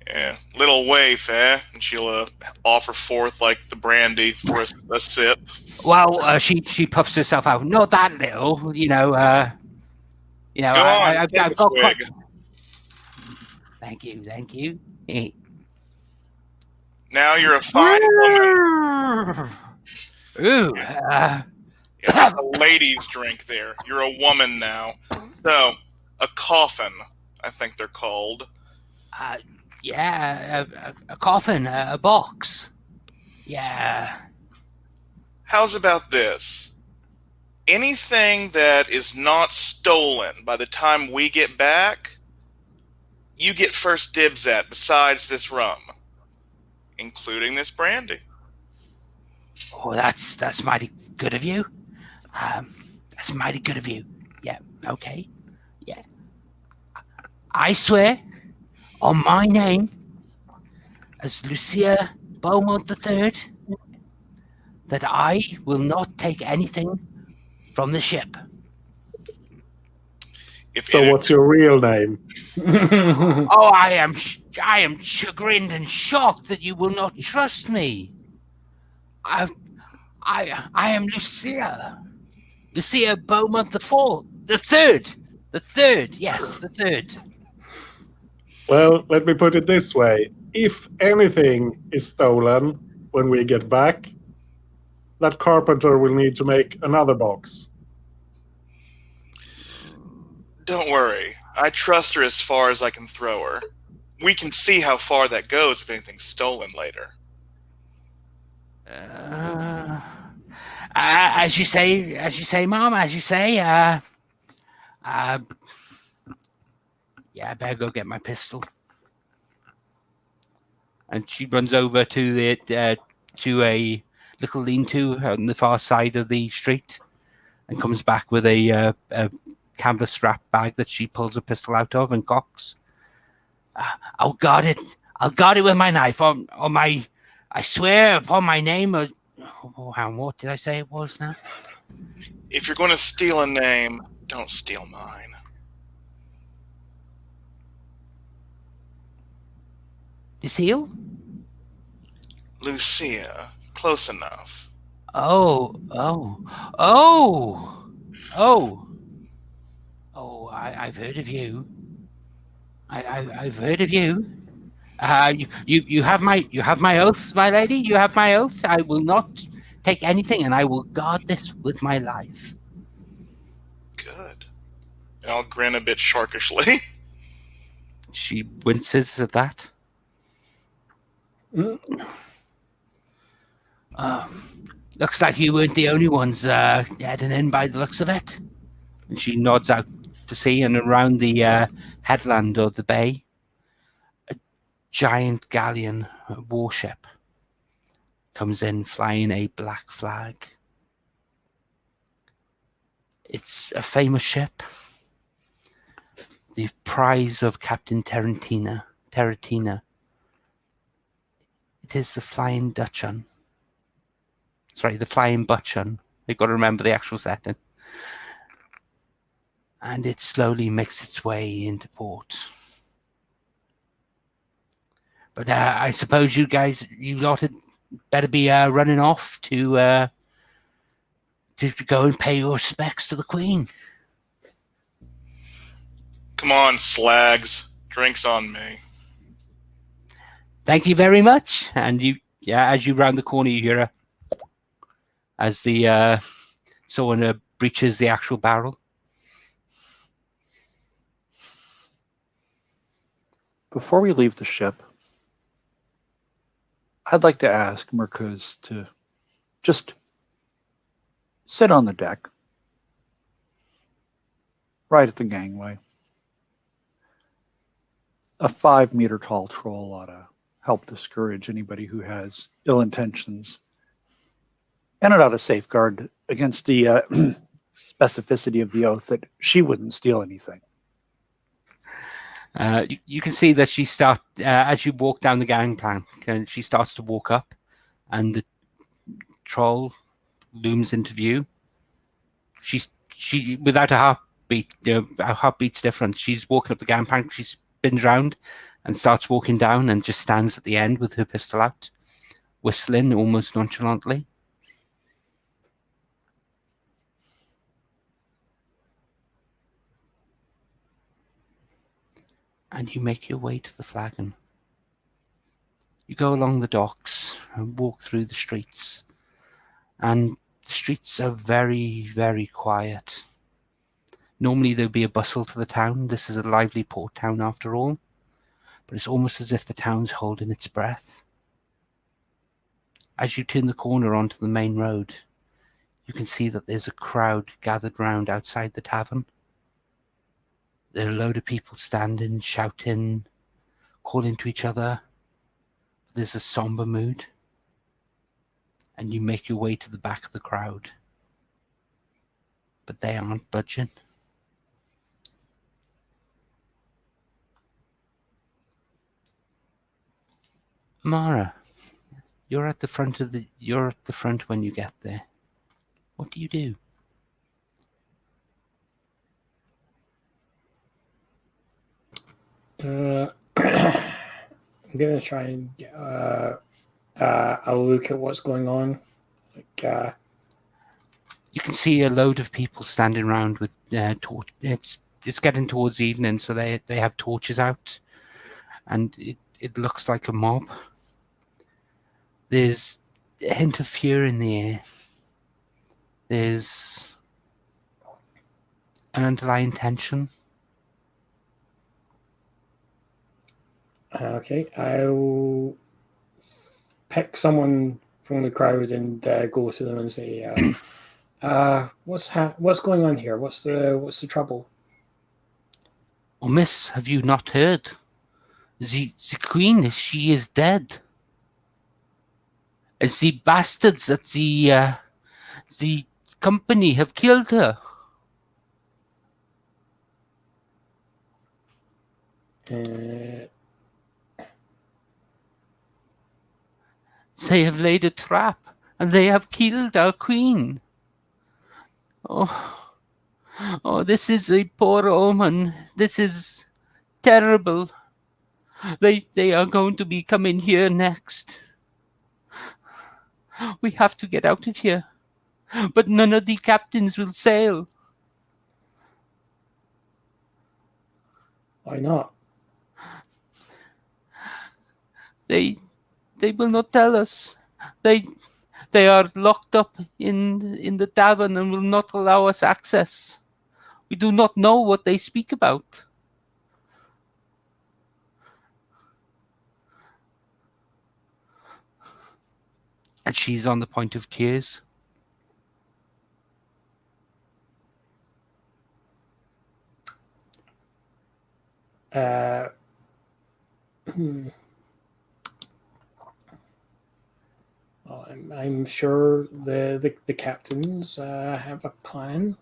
Yeah, little waif, eh? And she'll offer forth like the brandy for a sip. Well, she puffs herself out. Not that little, you know. Go on, I've take a got. swig. Thank you. Now you're a fine woman. Ooh. Yeah, that's a lady's drink there. You're a woman now. So, a coffin, I think they're called. Yeah, a coffin, a box. Yeah. How's about this? Anything that is not stolen by the time we get back, you get first dibs at besides this rum, including this brandy. Oh, that's mighty good of you. That's mighty good of you. Yeah, okay. Yeah. I swear on my name as Lucia Beaumont III that I will not take anything from the ship. So what's your real name? Oh, I am chagrined and shocked that you will not trust me. I am Lucia Beaumont the third. Yes, the third. Well, let me put it this way. If anything is stolen when we get back, that carpenter will need to make another box. Don't worry. I trust her as far as I can throw her. We can see how far that goes if anything's stolen later. As you say, Mom. As you say. Yeah, I better go get my pistol. And she runs over to a little lean-to on the far side of the street, and comes back with a canvas strap bag that she pulls a pistol out of and cocks. I'll guard it with my knife on my. I swear upon my name. What did I say it was now? If you're going to steal a name, don't steal mine. Lucille? Lucia. Close enough. Oh! I've heard of you. I've heard of you. You have my oath, my lady. You have my oath. I will not take anything, and I will guard this with my life. Good. And I'll grin a bit sharkishly. She winces at that. Looks like you weren't the only ones heading in by the looks of it. And she nods out to sea, and around the headland of the bay, a giant galleon, a warship, comes in flying a black flag. It's a famous ship, the prize of Captain Teratina. It is the Flying Dutchman. Sorry, the Flying Butchman. You've got to remember the actual setting. And it slowly makes its way into port. But I suppose you lot had better be running off to go and pay your respects to the Queen. Come on, slags. Drinks on me. Thank you very much. And as you round the corner, you hear as the someone breaches the actual barrel. Before we leave the ship, I'd like to ask Merkuz to just sit on the deck, right at the gangway. A 5-meter tall troll ought to help discourage anybody who has ill intentions, and it ought to safeguard against the specificity of the oath that she wouldn't steal anything. You can see that she as you walk down the gangplank, and she starts to walk up, and the troll looms into view. She without a heartbeat. Her heartbeat's different. She's walking up the gangplank. She spins round and starts walking down, and just stands at the end with her pistol out, whistling almost nonchalantly. And you make your way to the flagon. You go along the docks and walk through the streets. And the streets are very, very quiet. Normally there'd be a bustle to the town. This is a lively port town after all. But it's almost as if the town's holding its breath. As you turn the corner onto the main road, you can see that there's a crowd gathered round outside the tavern. There are a load of people standing, shouting, calling to each other. There's a somber mood. And you make your way to the back of the crowd. But they aren't budging. Mara, you're at the front when you get there. What do you do? I'm gonna try and get a look at what's going on. Like, you can see a load of people standing around with torch. It's getting towards evening, so they have torches out, and it looks like a mob. There's a hint of fear in the air. There's an underlying tension. Okay, I'll pick someone from the crowd and go to them and say, "What's going on here? What's the trouble?" Oh, miss, have you not heard? The queen, she is dead. And the bastards at the company have killed her. They have laid a trap, and they have killed our queen. Oh, this is a poor omen. This is terrible. They are going to be coming here next. We have to get out of here. But none of the captains will sail. Why not? They will not tell us. They are locked up in the tavern and will not allow us access. We do not know what they speak about. And she's on the point of tears. Well, I'm sure the captains have a plan.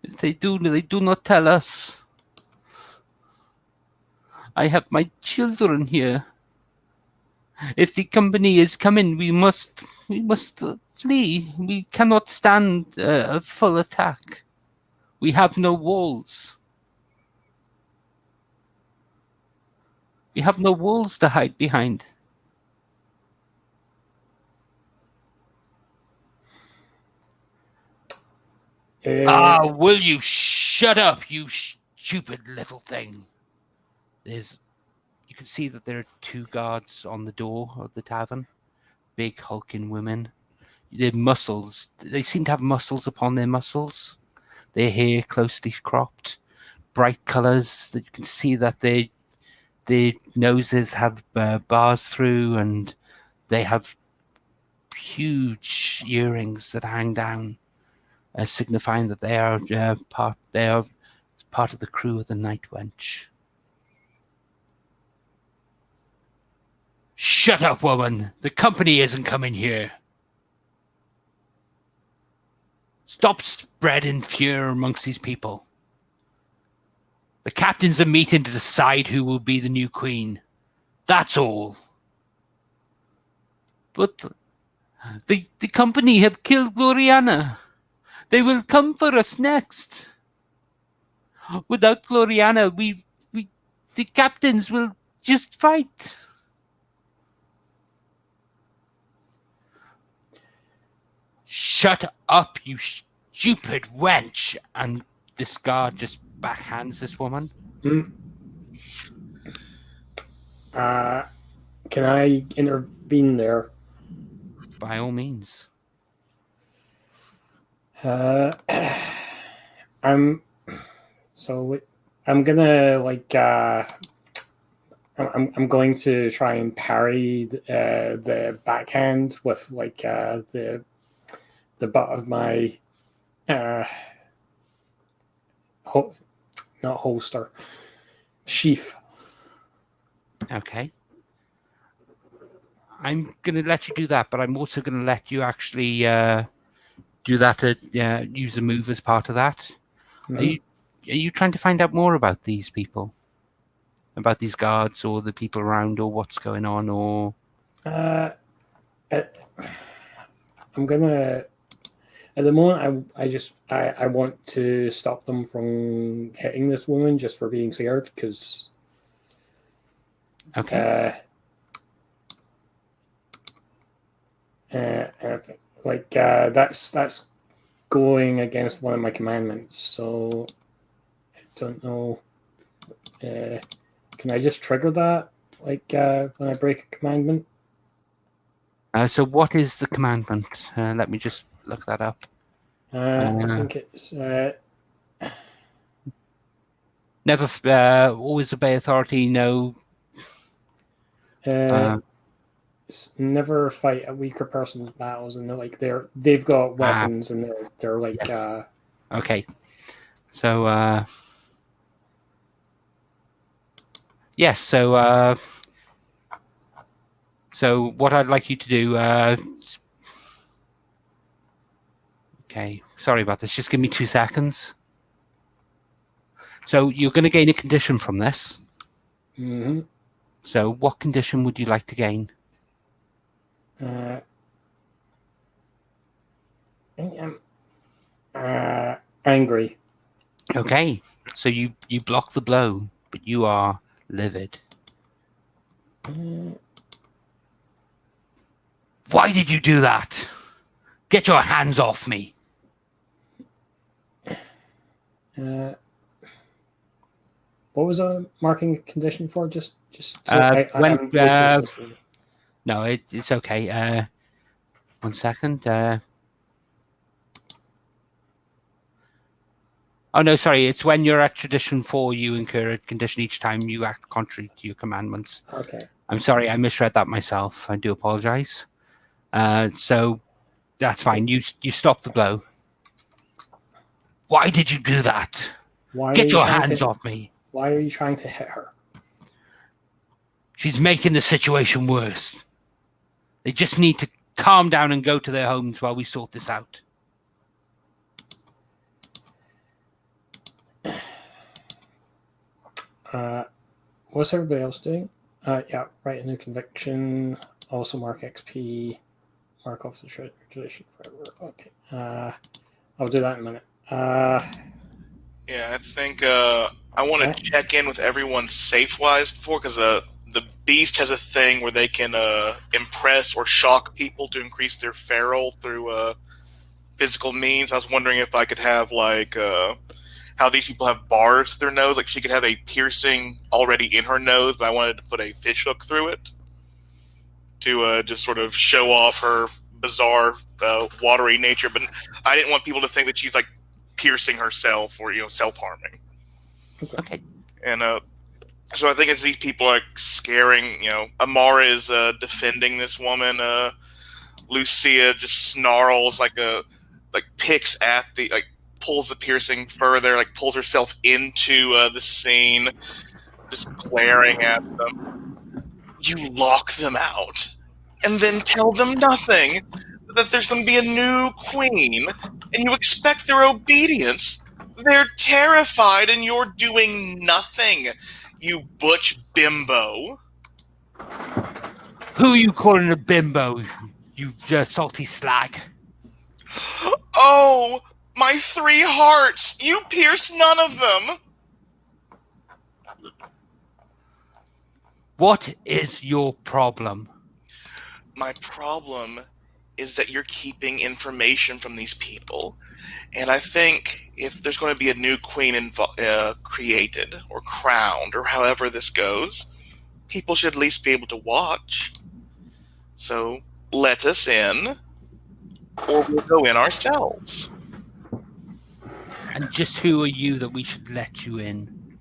If they do not tell us. I have my children here. If the company is coming, we must flee. We cannot stand a full attack. We have no walls. We have no walls to hide behind. Will you shut up, you stupid little thing? You can see that there are 2 guards on the door of the tavern. Big hulking women. Their muscles, they seem to have muscles upon their muscles. Their hair closely cropped. Bright colours. That you can see that their noses have bars through, and they have huge earrings that hang down, signifying that they are part of the crew of the Night Wench. Shut up, woman! The company isn't coming here. Stop spreading fear amongst these people. The captains are meeting to decide who will be the new queen. That's all. But the company have killed Gloriana. They will come for us next. Without Gloriana, the captains will just fight. Shut up, you stupid wench! And this guard just backhands this woman. Can I intervene there? By all means. I'm gonna I'm going to try and parry the backhand with the butt of my not holster, sheath. Okay. I'm going to let you do that, but I'm also going to let you actually do that to use a move as part of that. Mm-hmm. Are you trying to find out more about these people? About these guards or the people around or what's going on or... I'm going to... At the moment, I want to stop them from hitting this woman just for being scared, because... Okay. That's going against one of my commandments, so I don't know. Can I just trigger that, when I break a commandment? So what is the commandment? Let me just look that up. I think it's never always obey authority. No. Never fight a weaker person's battles, and they've got weapons, and they're like yes. Okay. So yes. So what I'd like you to do. Okay. Sorry about this. Just give me 2 seconds. So you're going to gain a condition from this. Mm-hmm. So what condition would you like to gain? Angry. Okay, so you block the blow, but you are livid. Why did you do that? Get your hands off me. What was I marking a condition for? Just no, it's okay. 1 second. Oh no, sorry. It's when you're at tradition 4, you incur a condition each time you act contrary to your commandments. Okay. I'm sorry, I misread that myself. I do apologize. So that's fine. You stop the blow. Why did you do that? Get your hands off me. Why are you trying to hit her? She's making the situation worse. They just need to calm down and go to their homes while we sort this out. What's everybody else doing? Yeah, write a new conviction. Also mark XP. Mark off the tradition forever. Okay. I'll do that in a minute. Yeah, I think I want to check in with everyone safe-wise before, because the beast has a thing where they can impress or shock people to increase their feral through physical means. I was wondering if I could have, like, how these people have bars to their nose. Like, she could have a piercing already in her nose, but I wanted to put a fish hook through it to just sort of show off her bizarre, watery nature. But I didn't want people to think that she's, like, piercing herself or, self-harming. Okay. And so I think as these people are scaring, Amara is defending this woman. Lucia just snarls like picks at pulls the piercing further, pulls herself into the scene, just glaring at them. You lock them out, and then tell them nothing, that there's going to be a new queen, and you expect their obedience. They're terrified, and you're doing nothing, you butch bimbo. Who are you calling a bimbo, you salty slag? Oh, my 3 hearts! You pierced none of them! What is your problem? My problem is that you're keeping information from these people. And I think if there's going to be a new queen created or crowned or however this goes, people should at least be able to watch. So let us in, or we'll go in ourselves. And just who are you that we should let you in?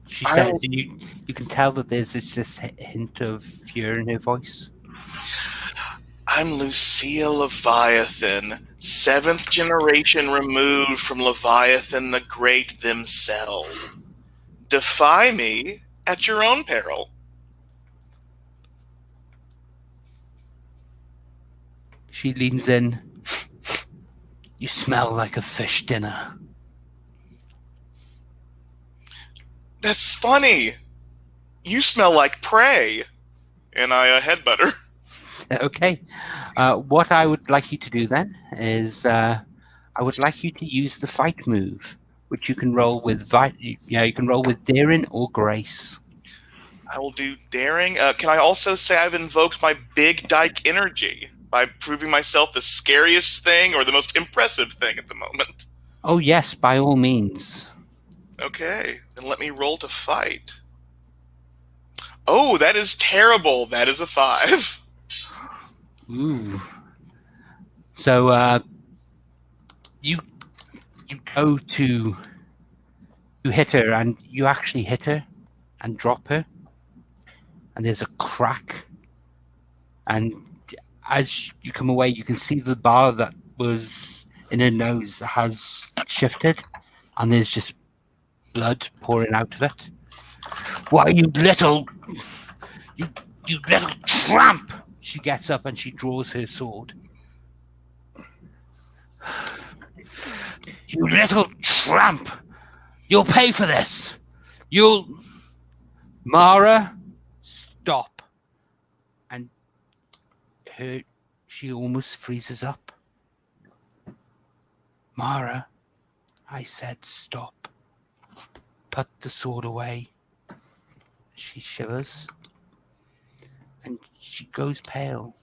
She said, and you can tell that there's this hint of fear in her voice. I'm Lucia Leviathan, 7th generation removed from Leviathan the Great themselves. Defy me at your own peril. She leans in. You smell like a fish dinner. That's funny. You smell like prey. And I headbutt her. Okay. What I would like you to do then is I would like you to use the fight move, which you can roll with you can roll with daring or grace. I will do daring. Can I also say I've invoked my big dyke energy by proving myself the scariest thing or the most impressive thing at the moment? Oh yes, by all means. Okay, then let me roll to fight. Oh, that is terrible. That is a 5. Ooh. So you go to hit her, and you actually hit her and drop her, and there's a crack, and as you come away you can see the bar that was in her nose has shifted, and there's just blood pouring out of it. Why, you little tramp! She gets up and she draws her sword. You little tramp! You'll pay for this! Mara, stop. And she almost freezes up. Mara, I said stop. Put the sword away. She shivers. And she goes pale.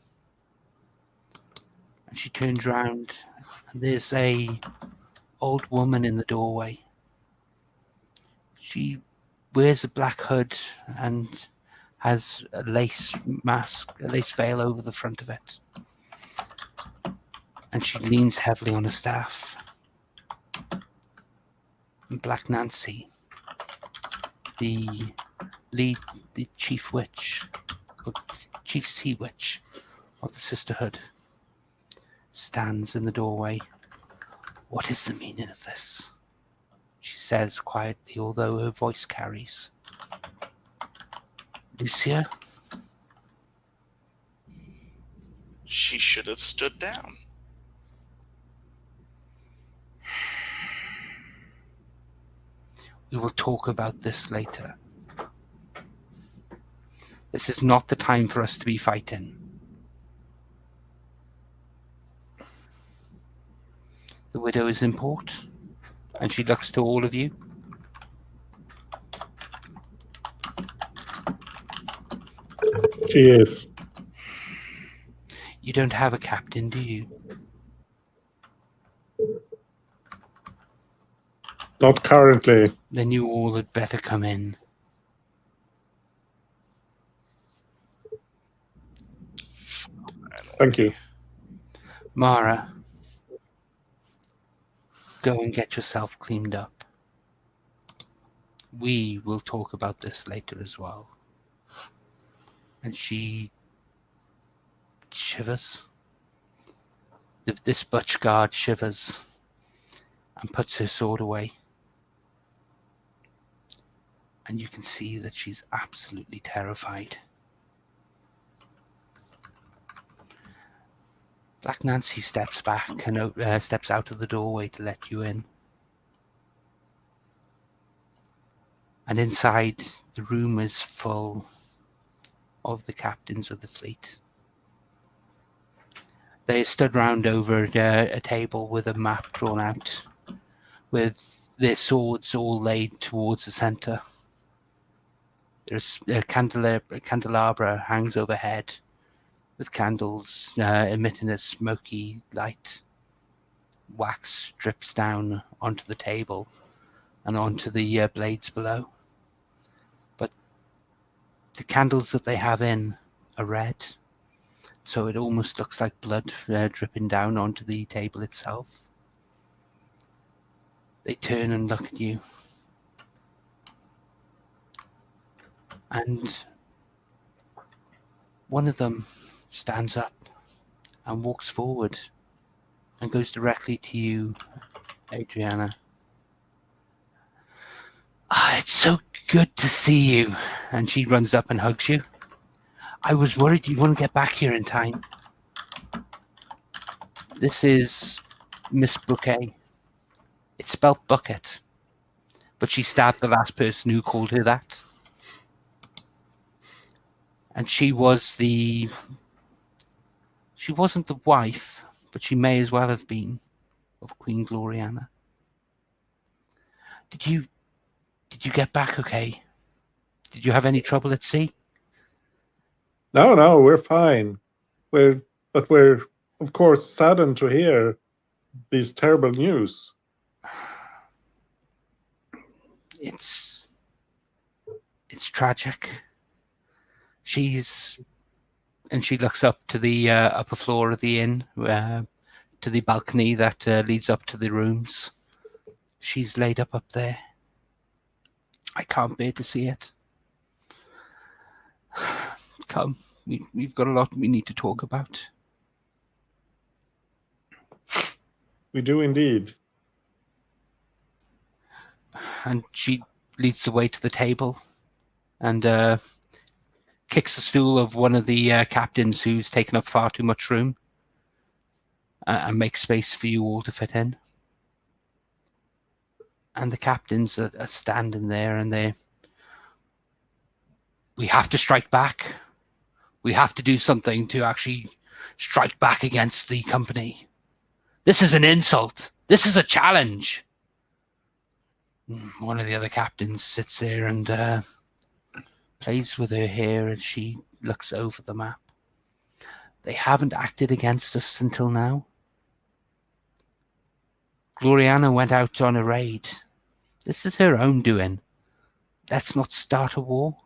And she turns round. And there's a old woman in the doorway. She wears a black hood and has a lace mask, a lace veil over the front of it. And she leans heavily on a staff. And Black Nancy, the chief witch, or chief sea witch of the Sisterhood, stands in the doorway. What is the meaning of this? She says quietly, although her voice carries. Lucia? She should have stood down. We will talk about this later. This is not the time for us to be fighting. The widow is in port, and she looks to all of you. She is. You don't have a captain, do you? Not currently. Then you all had better come in. Thank you. Mara, go and get yourself cleaned up. We will talk about this later as well. And she shivers. This butch guard shivers and puts her sword away. And you can see that she's absolutely terrified. Black Nancy steps back and steps out of the doorway to let you in. And inside, the room is full of the captains of the fleet. They stood round over a table with a map drawn out, with their swords all laid towards the centre. There's a candelabra hangs overhead, with candles emitting a smoky light. Wax drips down onto the table and onto the blades below. But the candles that they have in are red, so it almost looks like blood dripping down onto the table itself. They turn and look at you. And one of them stands up and walks forward and goes directly to you, Adriana. It's so good to see you. And she runs up and hugs you. I was worried you wouldn't get back here in time. This is Miss Bouquet. It's spelled bucket, but she stabbed the last person who called her that. And she wasn't the wife, but she may as well have been, of Queen Gloriana. Did you get back okay? Did you have any trouble at sea? No, we're fine. We're of course saddened to hear these terrible news. It's tragic. She looks up to the upper floor of the inn, to the balcony that leads up to the rooms. She's laid up there. I can't bear to see it. Come, we've got a lot we need to talk about. We do indeed. And she leads the way to the table and kicks the stool of one of the captains who's taken up far too much room and makes space for you all to fit in. And the captains are standing there and we have to strike back. We have to do something to actually strike back against the company. This is an insult. This is a challenge. One of the other captains sits there and plays with her hair as she looks over the map. They haven't acted against us until now. Gloriana went out on a raid. This is her own doing. Let's not start a war.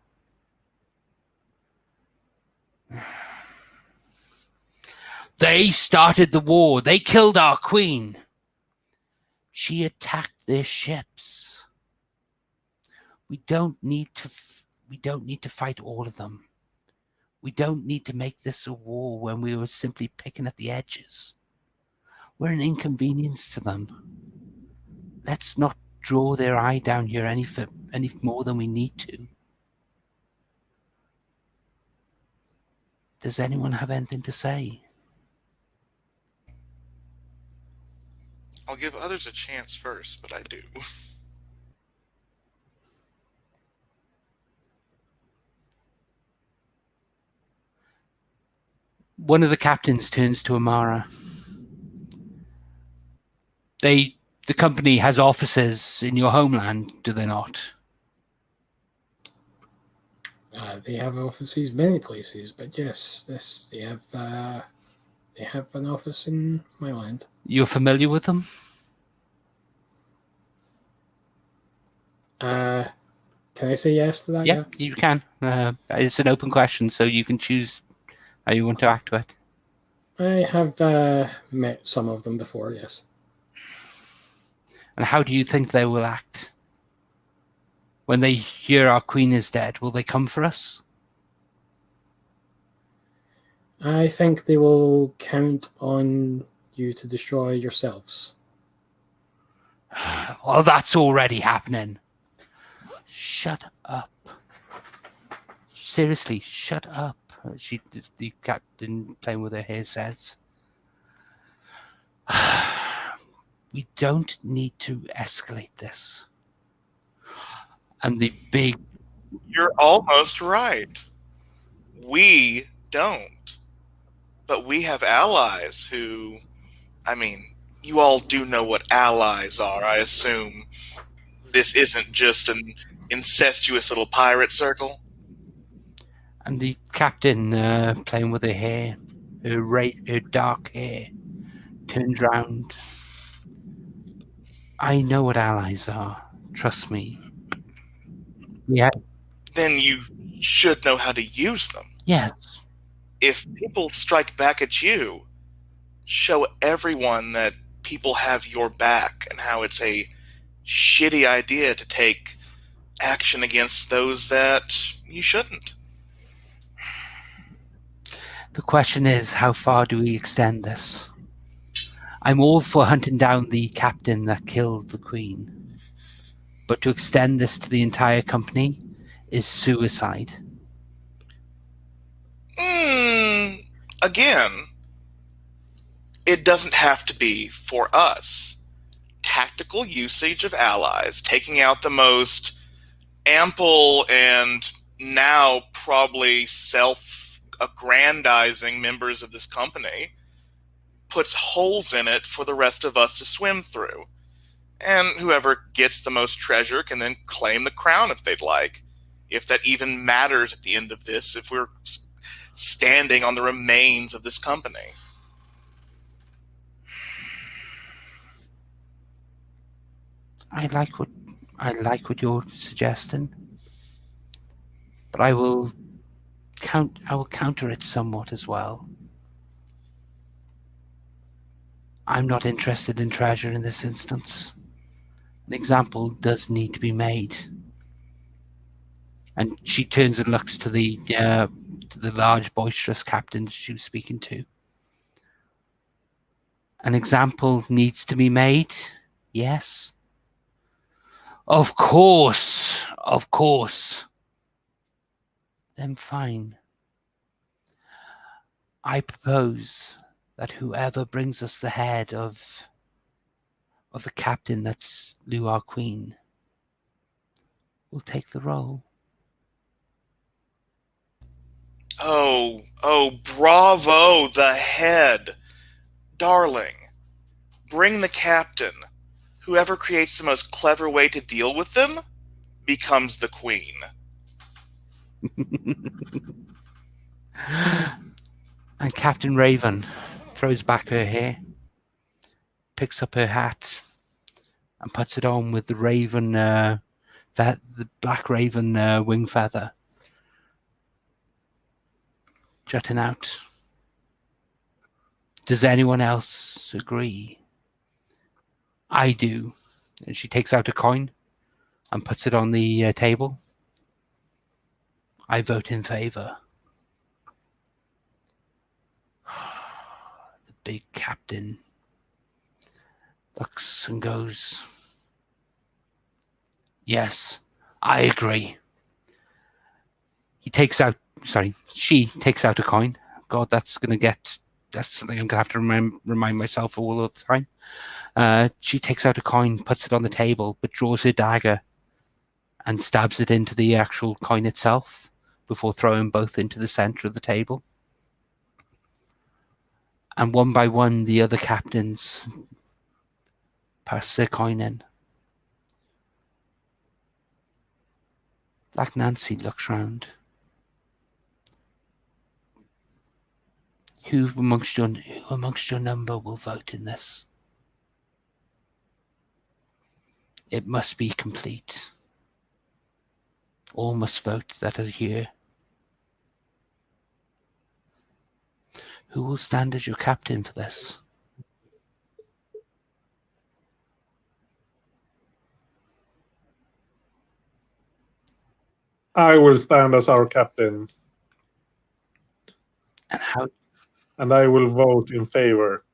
They started the war. They killed our queen. She attacked their ships. We don't need to fight all of them. We don't need to make this a war when we were simply picking at the edges. We're an inconvenience to them. Let's not draw their eye down here any more than we need to. Does anyone have anything to say? I'll give others a chance first, but I do. One of the captains turns to Amara. The company has offices in your homeland, do they not? They have offices many places, but yes, they have an office in my land. You're familiar with them? Can I say yes to that? Yeah, you can. It's an open question, so you can choose how you want to act to it. I have met some of them before, yes. And how do you think they will act? When they hear our queen is dead, will they come for us? I think they will count on you to destroy yourselves. Well, that's already happening. Shut up. Seriously, shut up. The captain playing with her hair says. We don't need to escalate this. And the big... You're almost right. We don't. But we have allies who, I mean, you all do know what allies are, I assume. This isn't just an incestuous little pirate circle. And the captain playing with her hair, her dark hair, turns round. I know what allies are. Trust me. Yeah. Then you should know how to use them. Yes. If people strike back at you, show everyone that people have your back and how it's a shitty idea to take action against those that you shouldn't. The question is, how far do we extend this? I'm all for hunting down the captain that killed the queen. But to extend this to the entire company is suicide. Again, it doesn't have to be for us. Tactical usage of allies, taking out the most ample and now probably self-aggrandizing members of this company, puts holes in it for the rest of us to swim through. And whoever gets the most treasure can then claim the crown if they'd like. If that even matters at the end of this, if we're standing on the remains of this company. I like what you're suggesting, but I will counter it somewhat as well. I'm not interested in treasure in this instance. An example does need to be made. And she turns and looks to the large, boisterous captain she was speaking to. An example needs to be made, yes. Of course. Then fine. I propose that whoever brings us the head of the captain that slew our queen will take the role. Oh, bravo, the head. Darling, bring the captain. Whoever creates the most clever way to deal with them becomes the queen. And Captain Raven throws back her hair, picks up her hat, and puts it on with the raven, the black raven wing feather jutting out. Does anyone else agree? I do. And she takes out a coin and puts it on the table. I vote in favor. The big captain looks and goes, yes, I agree. She takes out a coin. God, that's something I'm going to have to remind myself all the time. She takes out a coin, puts it on the table, but draws her dagger and stabs it into the actual coin itself before throwing both into the center of the table. And one by one, the other captains pass their coin in. Black Nancy looks round. Who amongst your number will vote in this? It must be complete. All must vote that are here. Who will stand as your captain for this? I will stand as our captain, And how? and I will vote in favor.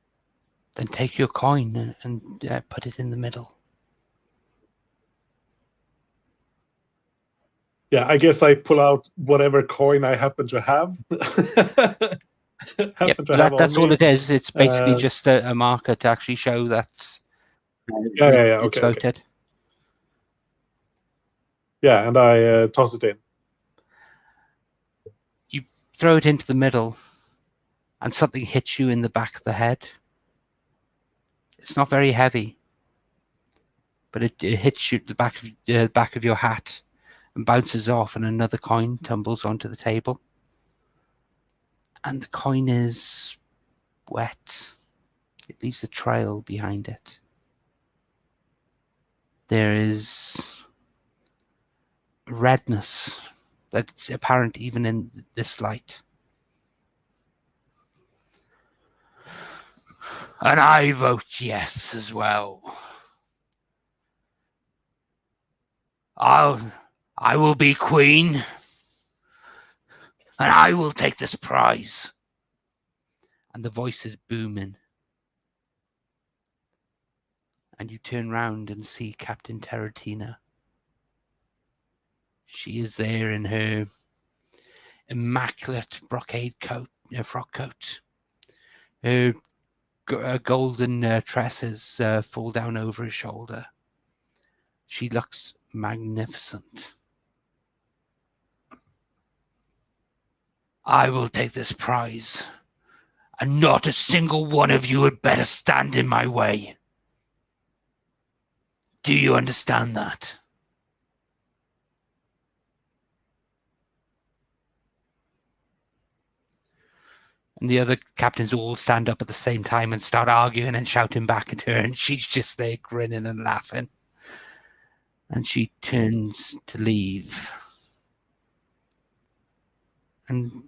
Then take your coin and put it in the middle. Yeah, I guess I pull out whatever coin I happen to have. Yep, that's all it is. It's basically Uh, just a marker to actually show that Yeah, it's okay. voted. Yeah, and I toss it in. You throw it into the middle, and something hits you in the back of the head. It's not very heavy, but it hits you at the back of your hat and bounces off, and another coin tumbles onto the table. And the coin is wet. It leaves a trail behind it. There is redness that's apparent even in this light. And I vote yes as well. I will be queen, and I will take this prize. And the voice is booming. And you turn round and see Captain Terratina. She is there in her immaculate brocade coat, frock coat. Her golden tresses fall down over her shoulder. She looks magnificent. I will take this prize, and not a single one of you had better stand in my way. Do you understand that? And the other captains all stand up at the same time and start arguing and shouting back at her, and she's just there grinning and laughing. And she turns to leave. And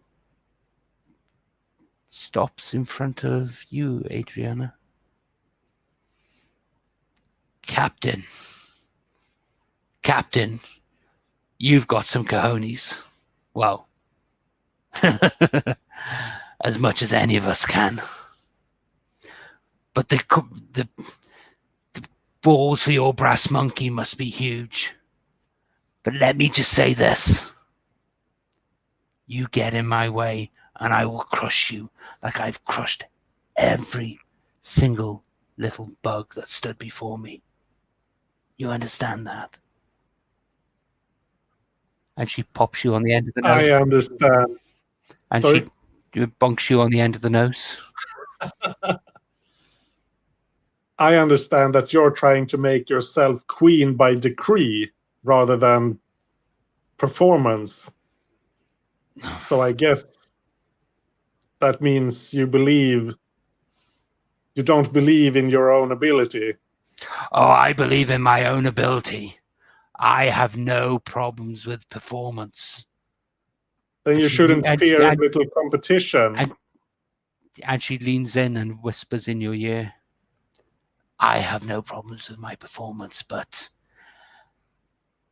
stops in front of you, Adriana. Captain, you've got some cojones. Well, as much as any of us can. But the balls for your brass monkey must be huge. But let me just say this. You get in my way, and I will crush you like I've crushed every single little bug that stood before me. You understand that? And she pops you on the end of the nose. I understand. And Sorry? she bonks you on the end of the nose. I understand that you're trying to make yourself queen by decree rather than performance. So I guess that means you don't believe in your own ability. Oh, I believe in my own ability. I have no problems with performance. Then you shouldn't fear a little competition. And she leans in and whispers in your ear, I have no problems with my performance, but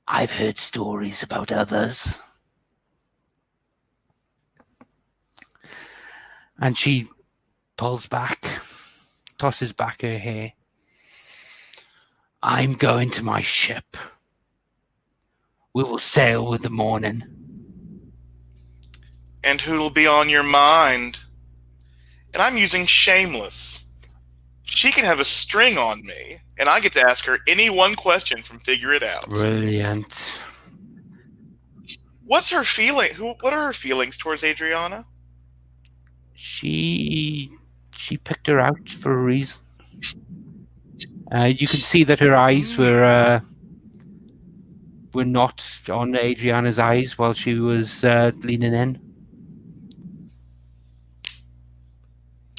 I've heard stories about others. And she pulls back, tosses back her hair. I'm going to my ship. We will sail with the morning. And who'll be on your mind? And I'm using Shameless. She can have a string on me, and I get to ask her any one question from Figure It Out. Brilliant. What's her feeling? What are her feelings towards Adriana? She She picked her out for a reason. You can see that her eyes were not on Adriana's eyes while she was leaning in.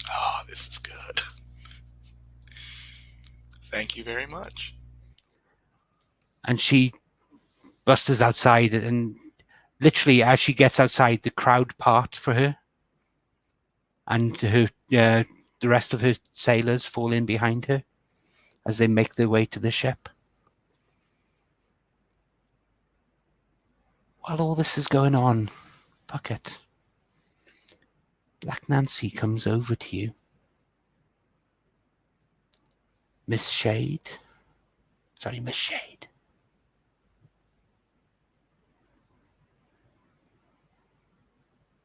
Oh, this is good. Thank you very much. And she busters outside, and literally as she gets outside, the crowd part for her, and her the rest of her sailors fall in behind her as they make their way to the ship. While all this is going on, Puckett, Black Nancy comes over to you. Miss Shade.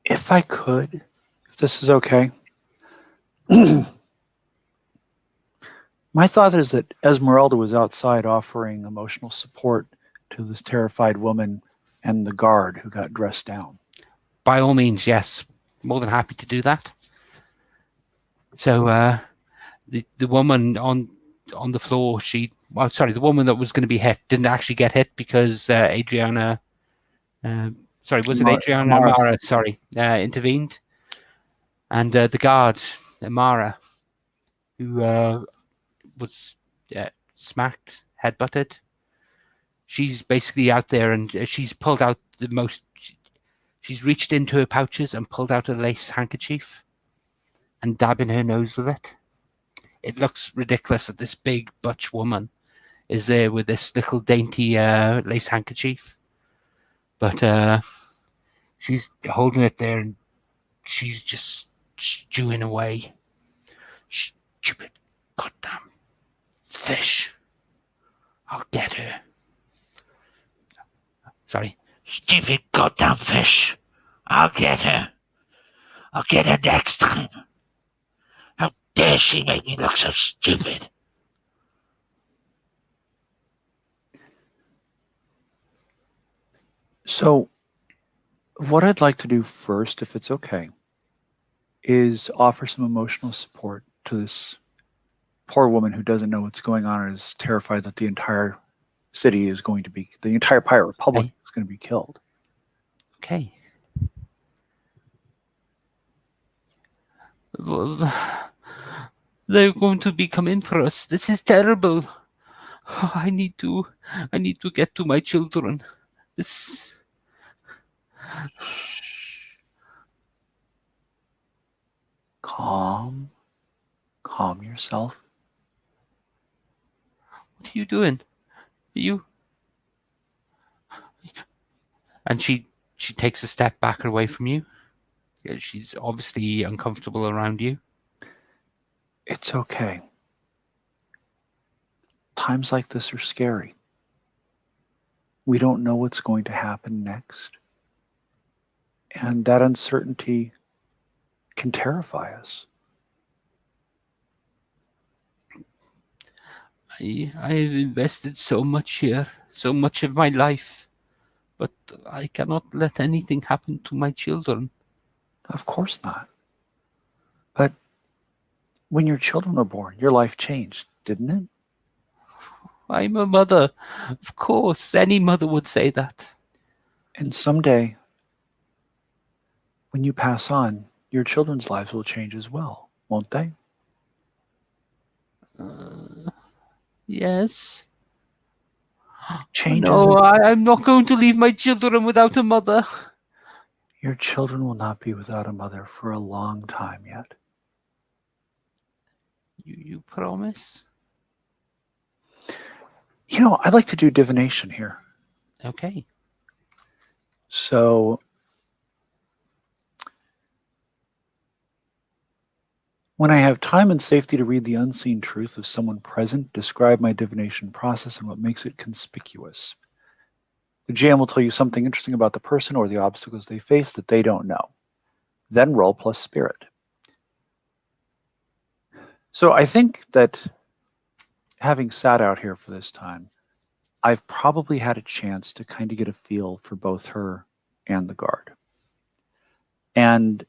If I could, if this is okay. My thought is that Esmeralda was outside offering emotional support to this terrified woman and the guard who got dressed down. By all means, yes. More than happy to do that. So the woman on the floor, the woman that was going to be hit didn't actually get hit because Adriana, Adriana? Amara, intervened. And the guard, Amara, who was smacked, headbutted, she's basically out there, and she's pulled out she's reached into her pouches and pulled out a lace handkerchief and dabbing her nose with it. It looks ridiculous that this big butch woman is there with this little dainty lace handkerchief. But she's holding it there, and she's just stewing away. Stupid goddamn fish. I'll get her. Sorry. Stupid goddamn fish. I'll get her. I'll get her next time. How dare she make me look so stupid? So, what I'd like to do first, if it's okay, is offer some emotional support to this poor woman who doesn't know what's going on and is terrified that the entire city is going to be, the entire Pirate Republic is going to be killed. Okay. They're going to be coming for us. This is terrible. I need to get to my children. This. Calm yourself. What are you doing? You. And she takes a step back away from you. She's obviously uncomfortable around you. It's okay. Times like this are scary. We don't know what's going to happen next. And that uncertainty can terrify us. I've invested so much here, so much of my life, but I cannot let anything happen to my children. Of course not. But when your children were born, your life changed, didn't it? I'm a mother. Of course, any mother would say that. And someday, when you pass on, your children's lives will change as well, won't they? Yes. Change No, I'm not going to leave my children without a mother. Your children will not be without a mother for a long time yet. You promise? You know, I'd like to do divination here. Okay. So, when I have time and safety to read the unseen truth of someone present, describe my divination process and what makes it conspicuous. The GM will tell you something interesting about the person or the obstacles they face that they don't know. Then roll plus spirit. So I think that having sat out here for this time, I've probably had a chance to kind of get a feel for both her and the guard. And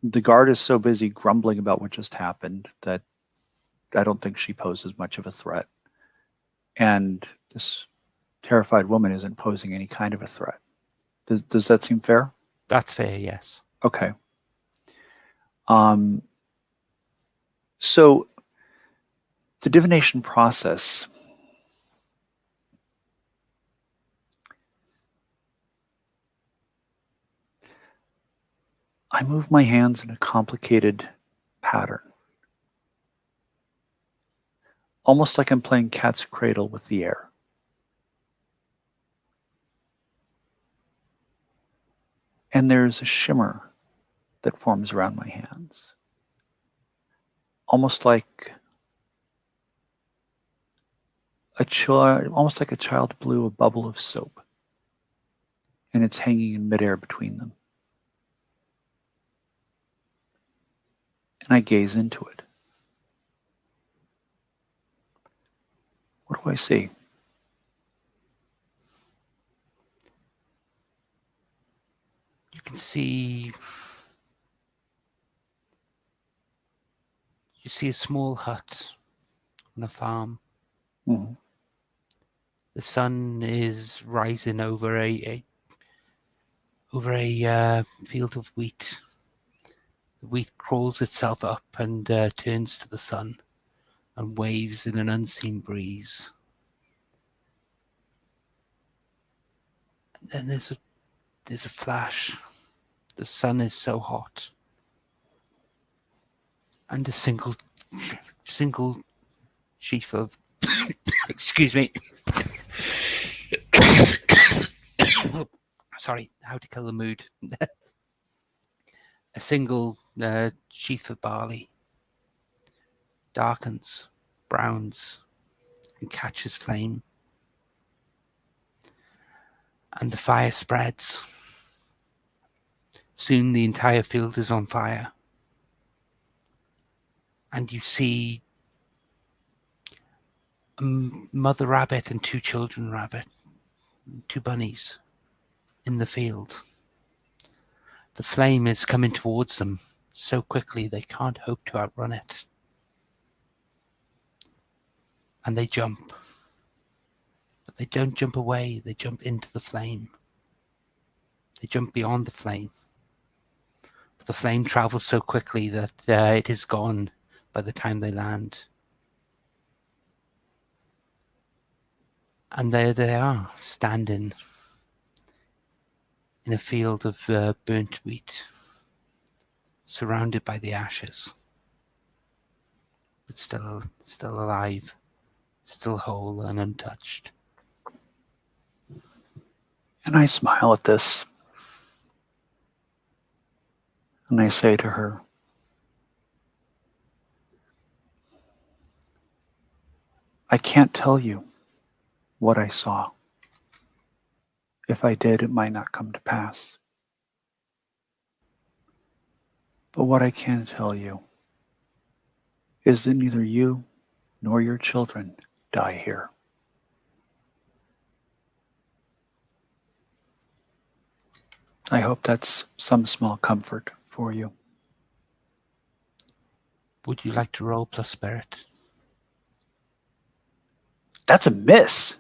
The guard is so busy grumbling about what just happened that I don't think she poses much of a threat. And this terrified woman isn't posing any kind of a threat. Does that seem fair? That's fair, yes. Okay. So the divination process, I move my hands in a complicated pattern, almost like I'm playing cat's cradle with the air. And there's a shimmer that forms around my hands, almost like a child blew a bubble of soap, and it's hanging in midair between them. And I gaze into it. What do I see? You can see... You see a small hut on a farm. Mm-hmm. The sun is rising over a field of wheat. The wheat crawls itself up and turns to the sun and waves in an unseen breeze. And then there's a flash. The sun is so hot. And a single sheaf of excuse me. Sorry, how to kill the mood. A single sheaf of barley darkens, browns, and catches flame. And the fire spreads. Soon the entire field is on fire. And you see a mother rabbit and two children rabbit, two bunnies, in the field. The flame is coming towards them so quickly they can't hope to outrun it. And they jump. But they don't jump away, they jump into the flame. They jump beyond the flame. But the flame travels so quickly that it is gone by the time they land. And there they are, standing in a field of burnt wheat, surrounded by the ashes, but still alive, still whole and untouched. And I smile at this. And I say to her, I can't tell you what I saw. If I did, it might not come to pass. But what I can tell you is that neither you nor your children die here. I hope that's some small comfort for you. Would you like to roll plus spirit? That's a miss.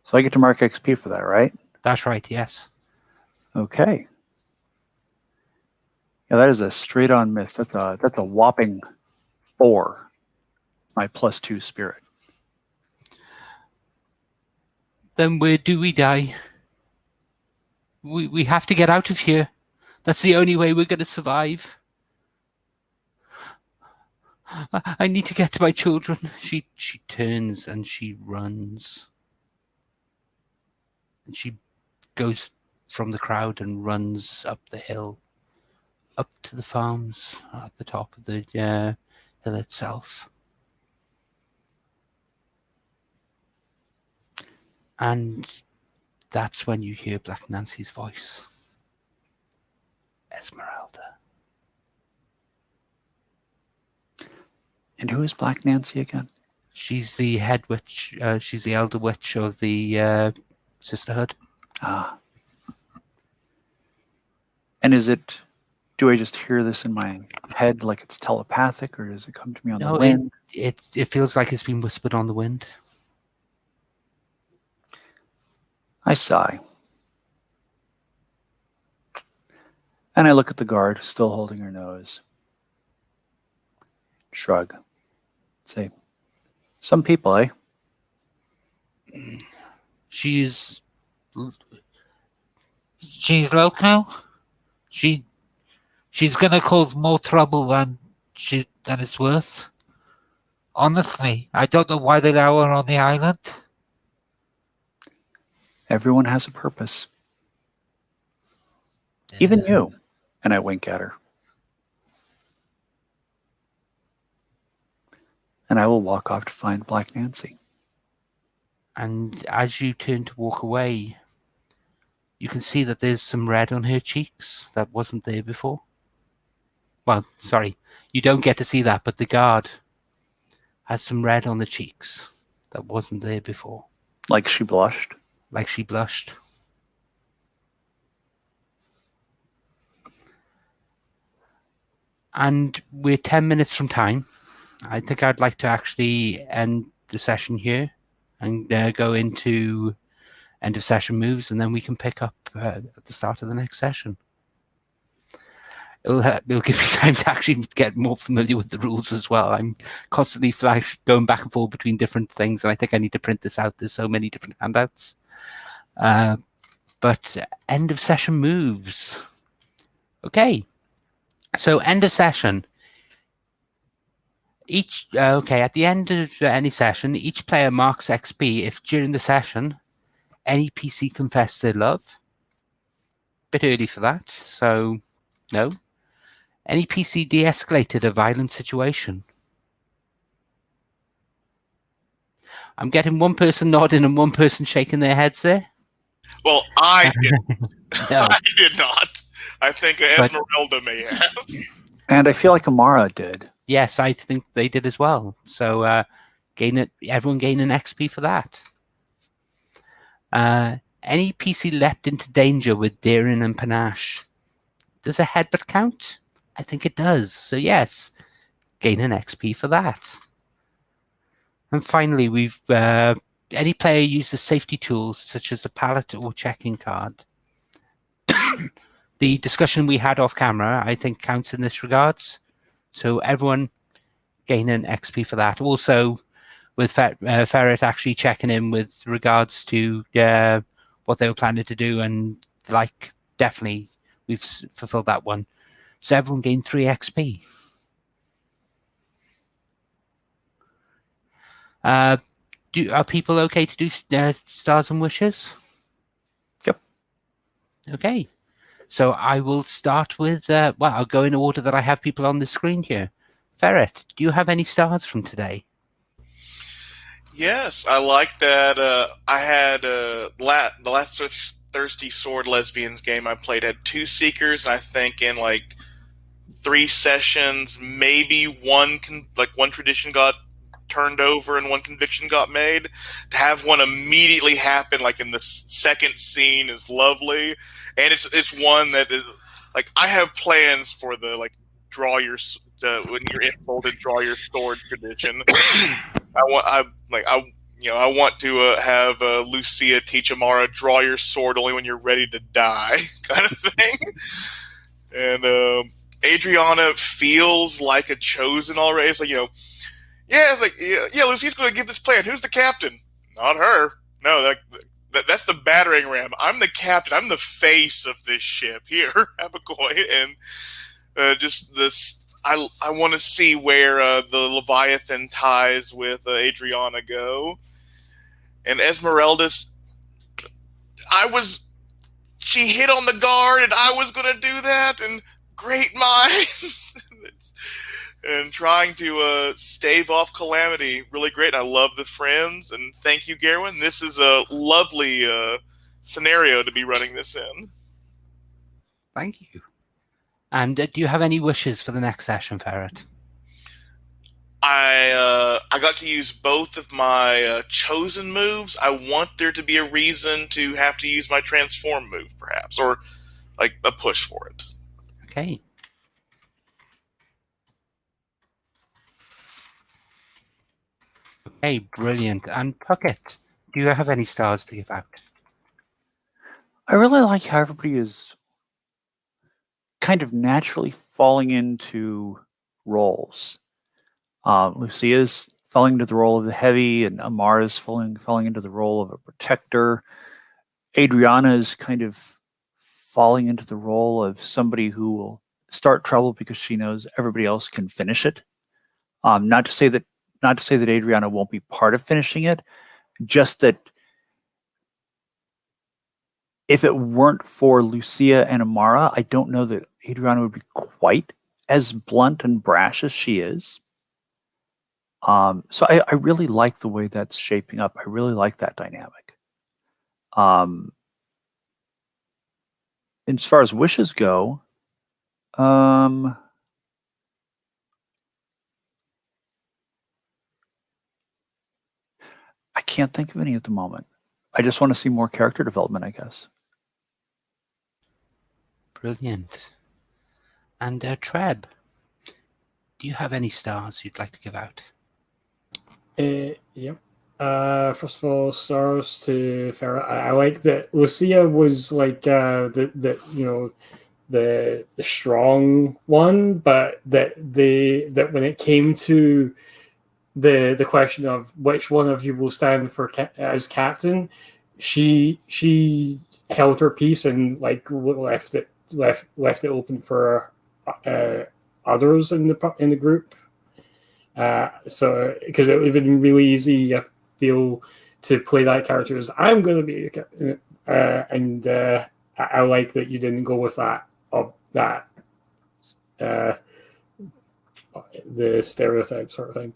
So I get to mark XP for that, right? That's right, yes. Okay. Yeah, that is a straight-on miss. That's a whopping 4. My +2 spirit. Then where do we die? We have to get out of here. That's the only way we're going to survive. I need to get to my children. She turns and she runs. And she goes from the crowd and runs up the hill, up to the farms at the top of the hill itself. And that's when you hear Black Nancy's voice. Esmeralda. And who is Black Nancy again? She's the head witch. She's the elder witch of the Sisterhood. Ah. And do Do I just hear this in my head like it's telepathic, or does it come to me on the No, wind? it feels like it's been whispered on the wind. I sigh. And I look at the guard, still holding her nose. Shrug. Say, some people, eh? She's local. She's gonna cause more trouble than it's worth. Honestly, I don't know why they allow her on the island. Everyone has a purpose. Even you. And I wink at her. And I will walk off to find Black Nancy. And as you turn to walk away, you can see that there's some red on her cheeks that wasn't there before. Well, sorry, you don't get to see that, but the guard has some red on the cheeks that wasn't there before. Like she blushed? Like she blushed. And we're 10 minutes from time. I think I'd like to actually end the session here and go into end of session moves, and then we can pick up at the start of the next session. It'll give me time to actually get more familiar with the rules as well. I'm constantly going back and forth between different things, and I think I need to print this out. There's so many different handouts. But end of session moves. Okay. So end of session. At the end of any session, each player marks XP if during the session any PC confessed their love. Bit early for that, so no. Any PC de-escalated a violent situation. I'm getting one person nodding and one person shaking their heads there. Well, I didn't. No. I did not. I think Esmeralda may have. And I feel like Amara did. Yes, I think they did as well. So everyone gain an XP for that. Any PC leapt into danger with daring and panache. Does a headbutt count? I think it does. So yes, gain an XP for that. And finally, we've any player uses safety tools such as a pallet or checking card. The discussion we had off camera, I think, counts in this regards. So everyone gain an XP for that. Also, with Ferret actually checking in with regards to what they were planning to do, and definitely we've fulfilled that one. So everyone gained 3 XP. Are people okay to do stars and wishes? Yep. Okay. So I will start with, I'll go in order that I have people on the screen here. Ferret, do you have any stars from today? Yes, I like that. I had the last Thirsty Sword Lesbians game I played had 2 Seekers, and I think in 3 sessions, maybe one tradition got turned over and 1 conviction got made. To have one immediately happen in the second scene is lovely, and it's one that is I have plans for the draw your when you're insulted, draw your sword tradition. I want to have Lucia teach Amara draw your sword only when you're ready to die, kind of thing. And Adriana feels like a chosen already. It's Lucia's going to give this plan. Who's the captain? Not her. No, that's the battering ram. I'm the captain. I'm the face of this ship. Here, Abacoy, and just this. I want to see where the Leviathan ties with Adriana go. And Esmeralda's, she hit on the guard, and I was going to do that, and great minds. And trying to stave off calamity, really great. I love the friends, and thank you, Gerwin. This is a lovely scenario to be running this in. Thank you. And do you have any wishes for the next session, Ferret? I got to use both of my chosen moves. I want there to be a reason to have to use my transform move, perhaps, or a push for it. Okay. Hey, brilliant. And Puckett, do you have any stars to give out? I really like how everybody is kind of naturally falling into roles. Lucia's falling into the role of the heavy, and Amara's falling into the role of a protector. Adriana is kind of falling into the role of somebody who will start trouble because she knows everybody else can finish it. Not to say that Adriana won't be part of finishing it, just that if it weren't for Lucia and Amara, I don't know that Adriana would be quite as blunt and brash as she is. So I really like the way that's shaping up. I really like that dynamic. As far as wishes go, I can't think of any at the moment. I just want to see more character development, I guess. Brilliant. And Treb, do you have any stars you'd like to give out? Yep. First of all, stars to Farah. I like that Lucia was like the strong one, but that when it came to the question of which one of you will stand for as captain, she held her peace and like left it open for others in the group. So because it would have been really easy, I feel, to play that character as I'm going to be, and I like that you didn't go with that the stereotype sort of thing.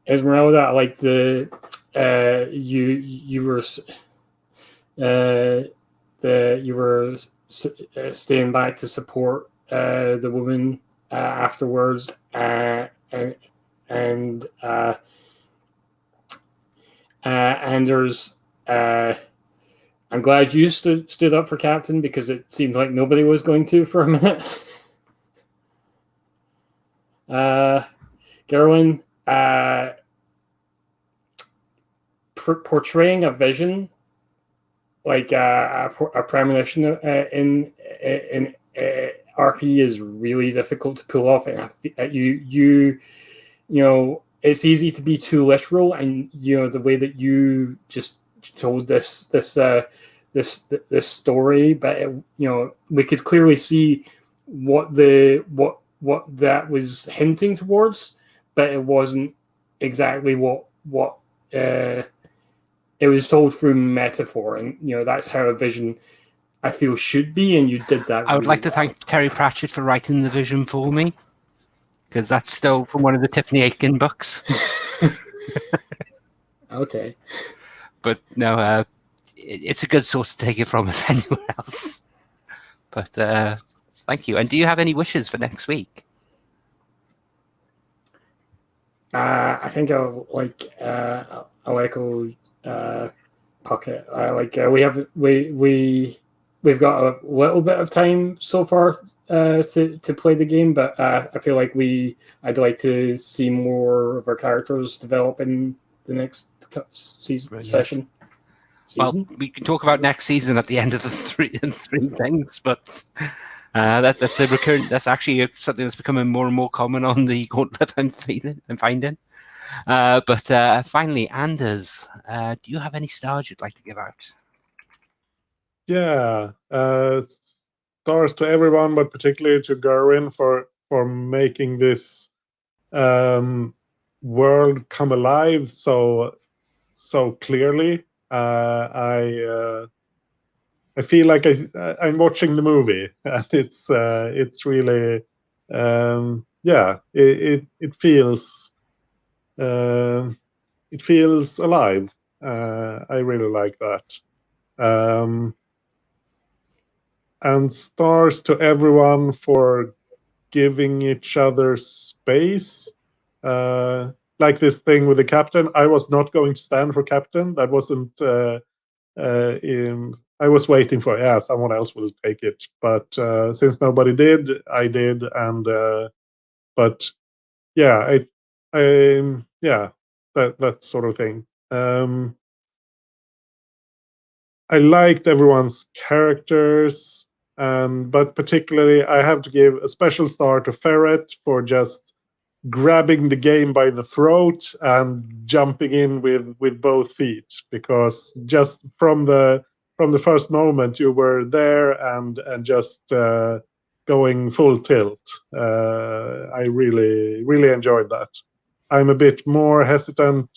Esmeralda, I like the you were staying back to support the woman afterwards, and there's I'm glad you stood up for Captain because it seemed like nobody was going to for a minute. Gerwin, portraying a vision, like a premonition in RP is really difficult to pull off, and you know it's easy to be too literal, and the way that you just told this story, but we could clearly see what that was hinting towards, but it wasn't exactly what it was told through metaphor, and that's how a vision I feel should be, and you did that. I would like to thank Terry Pratchett for writing the vision for me, because that's still from one of the Tiffany Aiken books. Okay. But no, it's a good source to take it from if anywhere else. But thank you. And do you have any wishes for next week? I think I'll echo Pocket. We've got a little bit of time so far to play the game, but I feel like I'd like to see more of our characters develop in the next session. Well, we can talk about next season at the end of the three things, but that's a recurrent. That's actually something that's becoming more and more common on the Gauntlet I'm finding. But finally, Anders, do you have any stars you'd like to give out? Yeah, stars to everyone, but particularly to Gerwin for making this world come alive so clearly. I feel like I'm watching the movie, and it's really it feels alive. I really like that. And stars to everyone for giving each other space. Like this thing with the captain, I was not going to stand for captain. That wasn't I was waiting for someone else will take it, but since nobody did, I did, and but yeah, yeah, that sort of thing. I liked everyone's characters, but particularly I have to give a special star to Ferret for just grabbing the game by the throat and jumping in with both feet, because just from the first moment you were there and just going full tilt. I really enjoyed that. I'm a bit more hesitant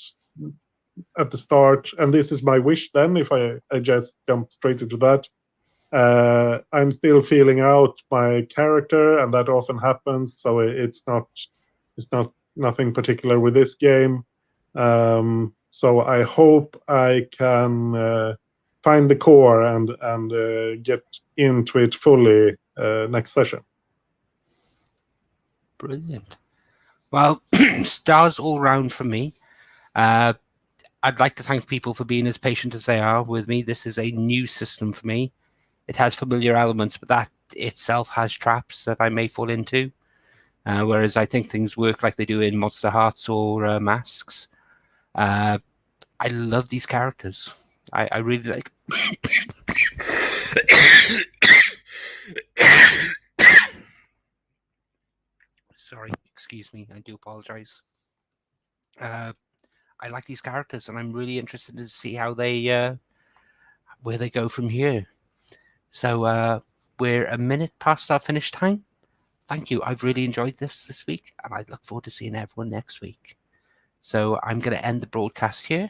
at the start, and this is my wish then, if I just jump straight into that. I'm still feeling out my character, and that often happens, so it's not nothing particular with this game. So I hope I can find the core and get into it fully next session. Brilliant. Well, stars all round from me. I'd like to thank people for being as patient as they are with me. This is a new system for me. It has familiar elements, but that itself has traps that I may fall into. Whereas I think things work like they do in Monster Hearts or Masks. I love these characters. I really like. Sorry, excuse me. I do apologize. I like these characters, and I'm really interested to see how they where they go from here. So we're a minute past our finish time. Thank you. I've really enjoyed this week, and I look forward to seeing everyone next week. So I'm going to end the broadcast here.